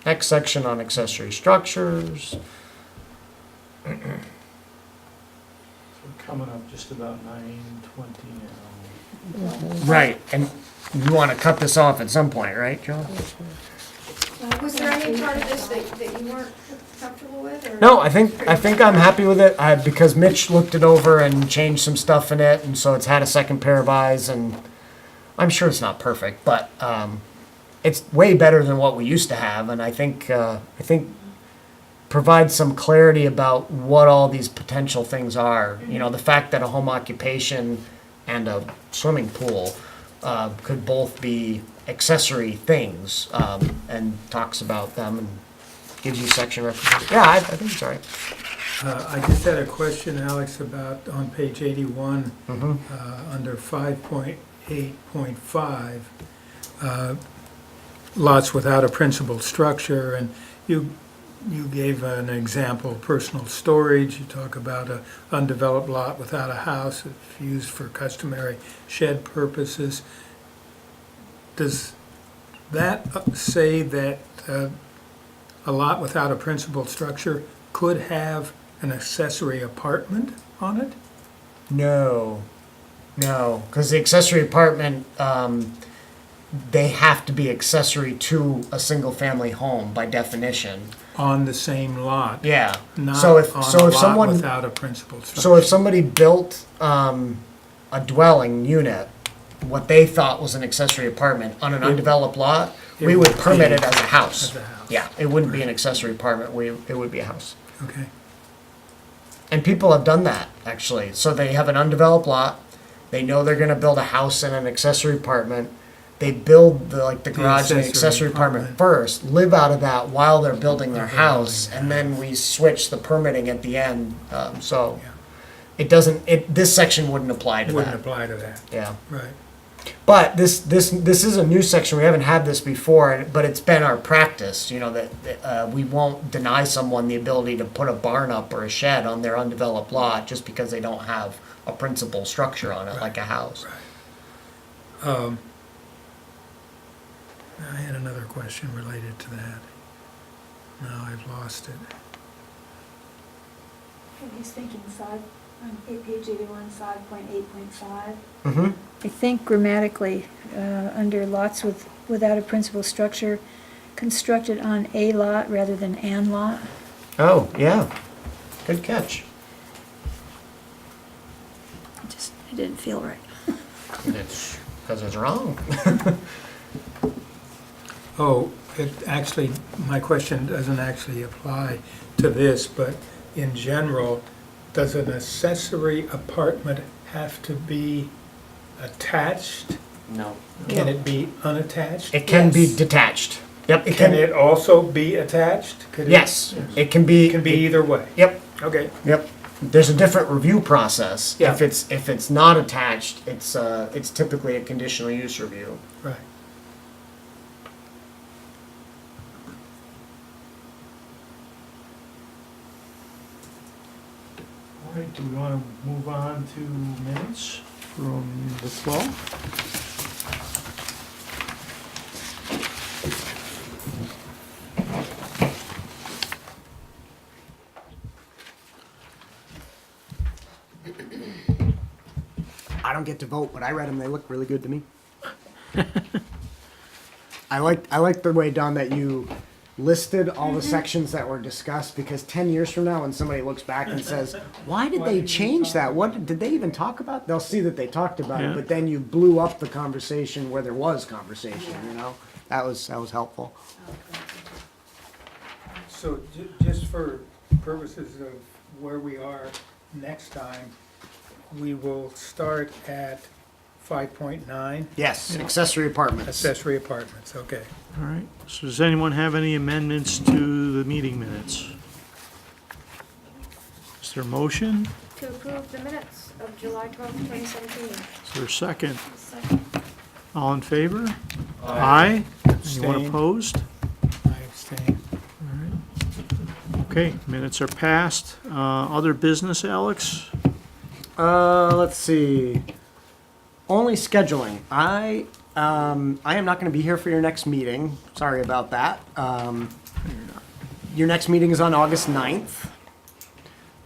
next section on accessory structures. So we're coming up just about 9:20 now. Right, and you want to cut this off at some point, right, John? Was there any part of this that you weren't comfortable with, or? No, I think I'm happy with it, because Mitch looked it over and changed some stuff in it, and so it's had a second pair of eyes, and I'm sure it's not perfect, but, it's way better than what we used to have, and I think provides some clarity about what all these potential things are. You know, the fact that a home occupation and a swimming pool, could both be accessory things, and talks about them and gives you section references. Yeah, I think it's all right. I just had a question, Alex, about on page 81, under 5.8.5, lots without a principal structure, and you gave an example, personal storage. You talk about a undeveloped lot without a house, if used for customary shed purposes. Does that say that a lot without a principal structure could have an accessory apartment on it? No, because the accessory apartment, they have to be accessory to a single-family home by definition. On the same lot? Yeah. Not So if on so a if lot someone without a principal structure? so if somebody built a dwelling unit, what they thought was an accessory apartment on an undeveloped lot, It we would would permit be it as a house. as a house. Yeah, it wouldn't be an accessory apartment. It would be a house. Okay. And people have done that, actually. So they have an undeveloped lot. They know they're going to build a house and an accessory apartment. they build the garage and the accessory accessory apartment apartment. first, live out of that while they're building their house, and then we switch the permitting at the end. So Yeah. it doesn't. This section wouldn't apply to Wouldn't that. apply to that, Yeah. right. But this is a new section. We haven't had this before, but it's been our practice. You know that we won't deny someone the ability to put a barn up or a shed on their undeveloped lot just because they don't have a principal structure on it, like a house. I had another question related to that. Now I've lost it. He's thinking on page 81, 5.8.5. Mm-hmm. I think grammatically, under lots without a principal structure, constructed on a lot rather than an lot. Oh yeah, good catch. It didn't feel right. It's because it's wrong. Oh, it actually, my question doesn't actually apply to this, but in general, does an accessory apartment have to be attached? No. Can it be unattached? It can be Yes. detached. Yep. It Can it also be attached? Could it- Yes, it can be. It can be either way? Yep. Okay. Yep. There's a different review process. Yeah. If it's not attached, it's typically a conditional use review. Right. All right, do we want to move on to minutes from the 12th? I don't get to vote, but I read them. They look really good to me. I like the way, Don, that you listed all the sections that were discussed, because 10 years from now when somebody looks back and says, why did they change that? What did they even talk about? They'll see that they talked about Yeah. it, but then you blew up the conversation where there was conversation, you know? That was helpful. So just for purposes of where we are next time, we will start at 5.9, Yes, accessory apartments. accessory apartments, okay. All right, so does anyone have any amendments to the meeting minutes? Is there a motion? To approve the minutes of July 12th, 2017. Is there a second? All in favor? Aye. Anyone Abstain. opposed? I abstain. Okay, minutes are passed. Other business, Alex? Let's see. Only scheduling. I am not going to be here for your next meeting. Sorry about that. Your next meeting is on August 9th.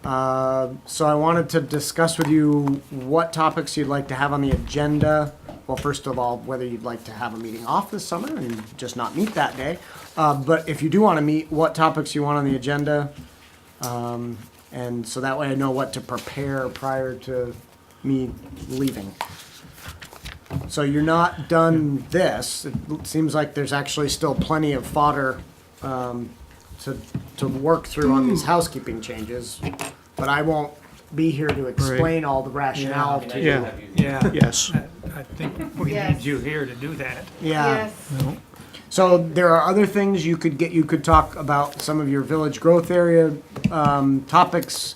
So I wanted to discuss with you what topics you'd like to have on the agenda. Well, first of all, whether you'd like to have a meeting off this summer and just not meet that day. But if you do want to meet, what topics you want on the agenda. And so that way I know what to prepare prior to me leaving. So you're not done this. It seems like there's actually still plenty of fodder to work through on these housekeeping changes. But I won't be here to explain all the rationale to you. Yeah. Yeah. Yes. I think we Yes. need you here to do that. Yeah. No. So there are other things you could talk about, some of your village growth area topics.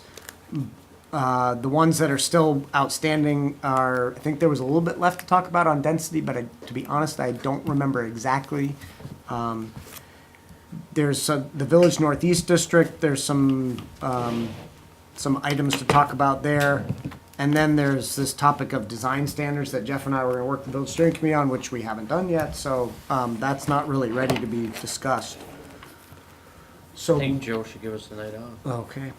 The ones that are still outstanding are, I think there was a little bit left to talk about on density, but to be honest, I don't remember exactly. There's the Village Northeast District, there's some items to talk about there. And then there's this topic of design standards that Jeff and I were gonna work the Village Steering Committee on, which we haven't done yet, so that's not really ready to be discussed. I So, think Joe should give us the night off. okay.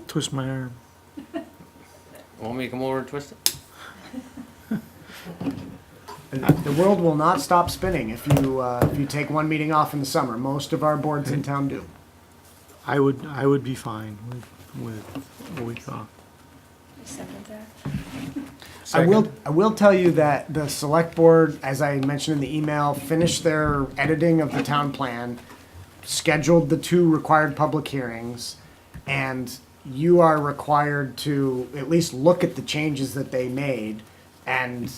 Twist my arm. Want me to come over and twist it? The world will not stop spinning if you take one meeting off in the summer. Most of our boards in town do. I would be fine with a week off. I will tell you that the select board, as I mentioned in the email, finished their editing of the town plan, scheduled the 2 required public hearings, and you are required to at least look at the changes that they made. and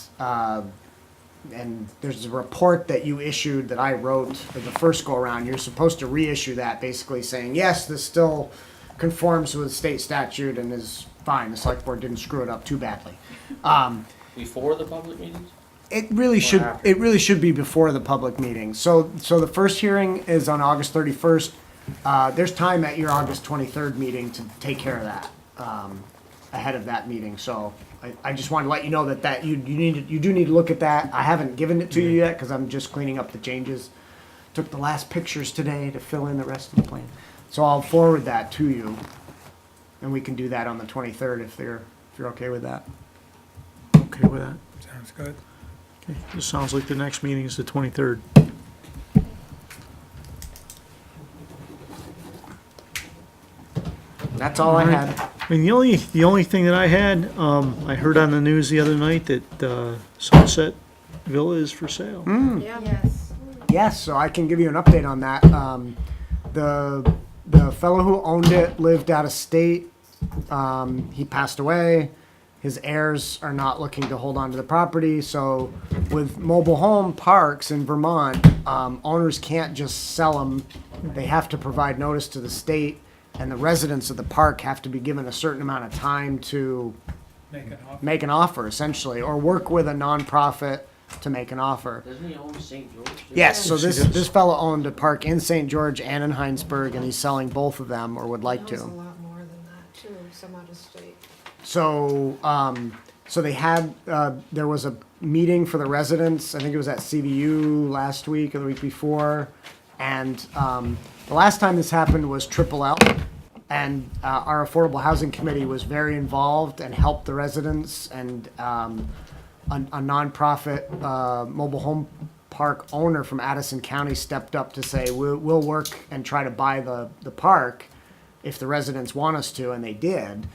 there's a report that you issued that I wrote in the first go around. You're supposed to reissue that, basically saying, yes, this still conforms with state statute and is fine. The select board didn't screw it up too badly. Before the public meetings? It really should. after? It really should be before the public meeting. So the first hearing is on August 31st. There's time at your August 23rd meeting to take care of that ahead of that meeting. So I just wanted to let you know that you do need to look at that. I haven't given it to you yet because I'm just cleaning up the changes. Took the last pictures today to fill in the rest of the plan. So I'll forward that to you, and we can do that on the 23rd if you're okay with that. Okay with that. Sounds good. Okay, this sounds like the next meeting is the 23rd. That's all I had. I mean, the only thing that I had, I heard on the news the other night that Sunset Villa is for sale. Yeah. Yes. Yes, so I can give you an update on that. The fellow who owned it lived out of state. He passed away. His heirs are not looking to hold on to the property. So with mobile home parks in Vermont, owners can't just sell them. They have to provide notice to the state, and the residents of the park have to be given a certain amount of time to make an offer, essentially, or work with a nonprofit to make an offer. Doesn't he own St. George? too? Yes, so Yes, he this does. this fellow owned a park in St. George and in Hinesburg, and he's selling both of them, or would like That was a to. lot more than that too, some out of state. So, so they had, there was a meeting for the residents, I think it was at CVU last week or the week before. And, the last time this happened was Triple L. And, our Affordable Housing Committee was very involved and helped the residents, and, a nonprofit, mobile home park owner from Addison County stepped up to say, we'll work and try to buy the park if the residents want us to, and they did.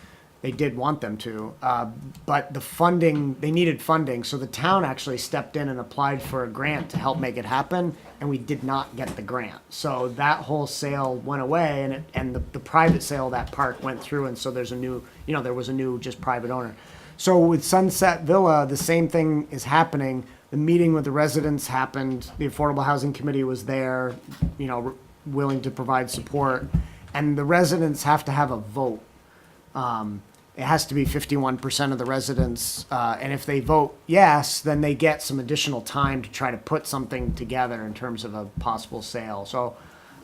They did want them to, but the funding, they needed funding, so the town actually stepped in and applied for a grant to help make it happen, and we did not get the grant. So that whole sale went away, and the private sale of that park went through, and so there's a new, there was a new just private owner. So with Sunset Villa, the same thing is happening. The meeting with the residents happened, the Affordable Housing Committee was there, willing to provide support, and the residents have to have a vote. It has to be 51% of the residents, and if they vote yes, then they get some additional time to try to put something together in terms of a possible sale. So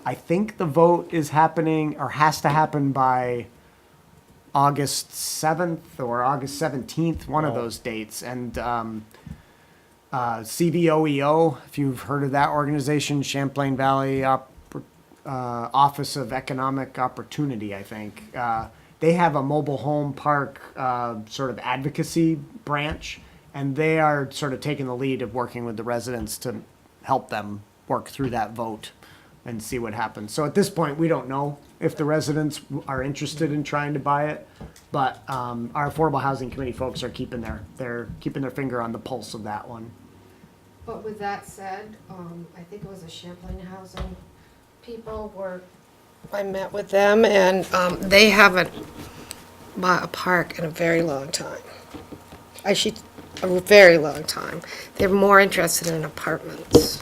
I think the vote is happening, or has to happen by August 7th or August 17th, one of those dates. And CVOEO, if you've heard of that organization, Champlain Valley Office of Economic Opportunity, I think. They have a mobile home park sort of advocacy branch, and they are sort of taking the lead of working with the residents to help them work through that vote and see what happens. So at this point, we don't know if the residents are interested in trying to buy it, but our Affordable Housing Committee folks are keeping their finger on the pulse of that one. But with that said, I think it was the Champlain Housing people I met with them, and they haven't bought a park in a very long time. A very long time. They're more interested in apartments.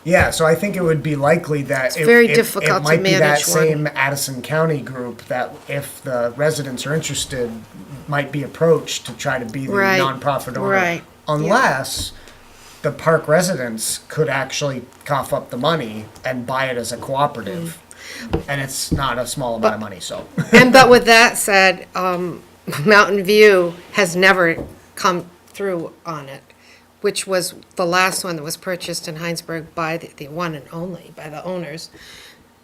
Yeah, so I think it would be likely that It's very difficult to might be that manage one. same Addison County group that, if the residents are interested, might be approached to try to be the Right, nonprofit owner. right, Unless the park residents could actually cough up the money and buy it as a cooperative. And it's not a small amount of money, so. But with that said, Mountain View has never come through on it, which was the last one that was purchased in Hinesburg by the one and only, by the owners.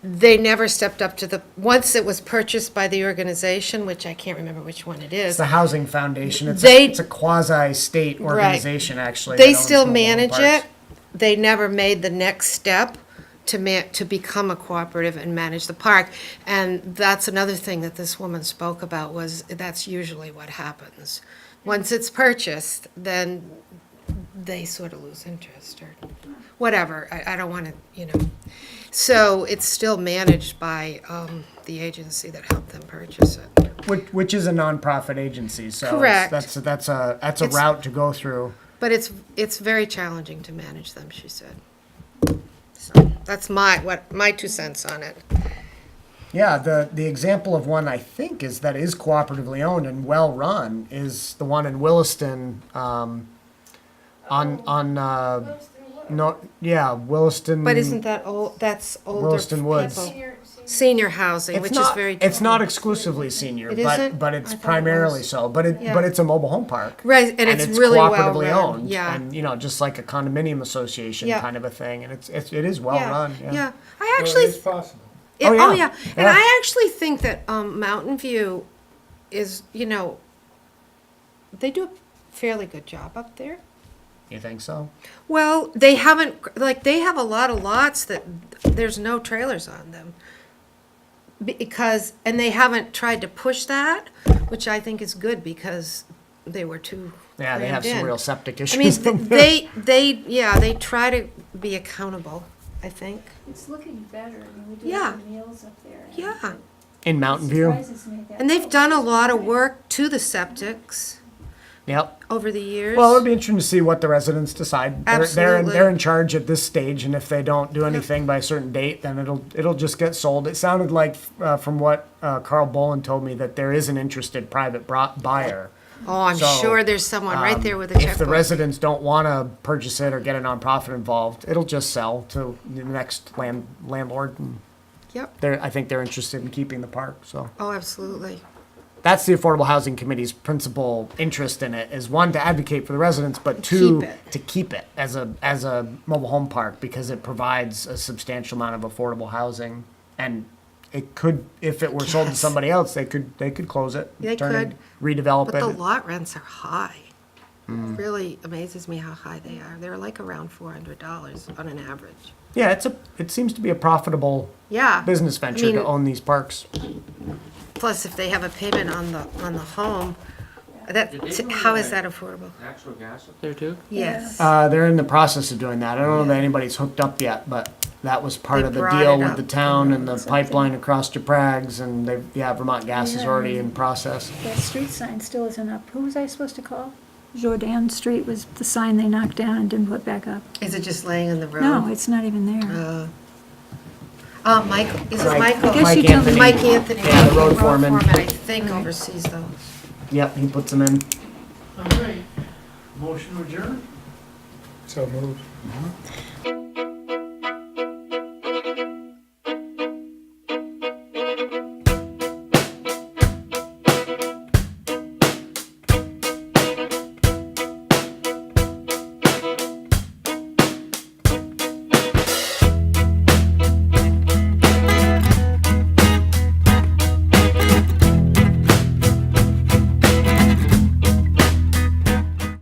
They never stepped up to once it was purchased by the organization, which I can't remember which one it It's is. the Housing Foundation. It's They- it's a quasi-state organization, actually. They that owns still mobile home manage parks. it. They never made the next step to become a cooperative and manage the park. And that's another thing that this woman spoke about, was that's usually what happens. Once it's purchased, then they sort of lose interest or whatever. I don't want to, So it's still managed by the agency that helped them purchase it. Which is a nonprofit agency, so it's- Correct. that's a It's- route to go through. But it's very challenging to manage them, she said. So that's my 2 cents on it. Yeah, the example of one I think is cooperatively owned and well run is the one in Williston, Williston. But isn't that old? That's older Williston Woods. people. Senior housing, which is very It's not exclusively senior, It but isn't? it's I thought it primarily was. so. But Yeah. it's a mobile home park. right, and it's really cooperatively well run. owned. Yeah. And just like a condominium association Yeah. kind of a thing, and it is well run. Yeah. I So actually it's possible. Oh, Oh, yeah. yeah. And Yeah. I actually think that Mountain View is, they do a fairly good job up there. You think so? Well, they have a lot of lots that there's no trailers on them. And they haven't tried to push that, which I think is good because they were too Yeah, they have crammed some in. real septic I issues. mean, they try to be accountable, I think. It's looking better. I mean, we do Yeah. have meals up there. and Yeah. In it Mountain View. surprises me that- And they've done a lot of work to the septics Yep. over the years. Well, it'll be interesting to see what the residents decide. Absolutely. They're in charge at this stage, and if they don't do anything by a certain date, then it'll just get sold. It sounded like from what Carl Bolin told me that there is an interested private buyer. Oh, I'm So, sure there's someone right there with a If the checkbook. residents don't want to purchase it or get a nonprofit involved, it'll just sell to the next landlord. And Yep. I think they're interested in keeping the park. So Oh, absolutely. that's the Affordable Housing Committee's principal interest in it: is one, to advocate for the residents, but two, Keep it. to keep it as a mobile home park because it provides a substantial amount of affordable housing. And it could, if it were sold to Yes. somebody else, they could close it, They turn could. it, redevelop But it. the lot rents are high. It really amazes me how high they are. They're like around $400 on an average. Yeah, it seems to be a profitable Yeah. business venture I mean, to own these parks. Plus, if they have a payment on the home, Did they do how is that? that affordable? Natural gas up there too? Yes. They're in the process of doing that. I don't know that anybody's hooked up yet, but that was part They of the brought deal it with up. the town and the pipeline across to Prags, and Vermont Gas is already in process. That street sign still isn't up. Who was I supposed to call? Jordan Street was the sign they knocked down and didn't put back up. Is it just laying in the road? No, it's not even there. Michael, is it Right. Michael? I guess you Mike told me- Anthony. Mike Anthony. Yeah, the road foreman. I think oversees those. Yep, he puts them in. All right. Motion to adjourn? So moved.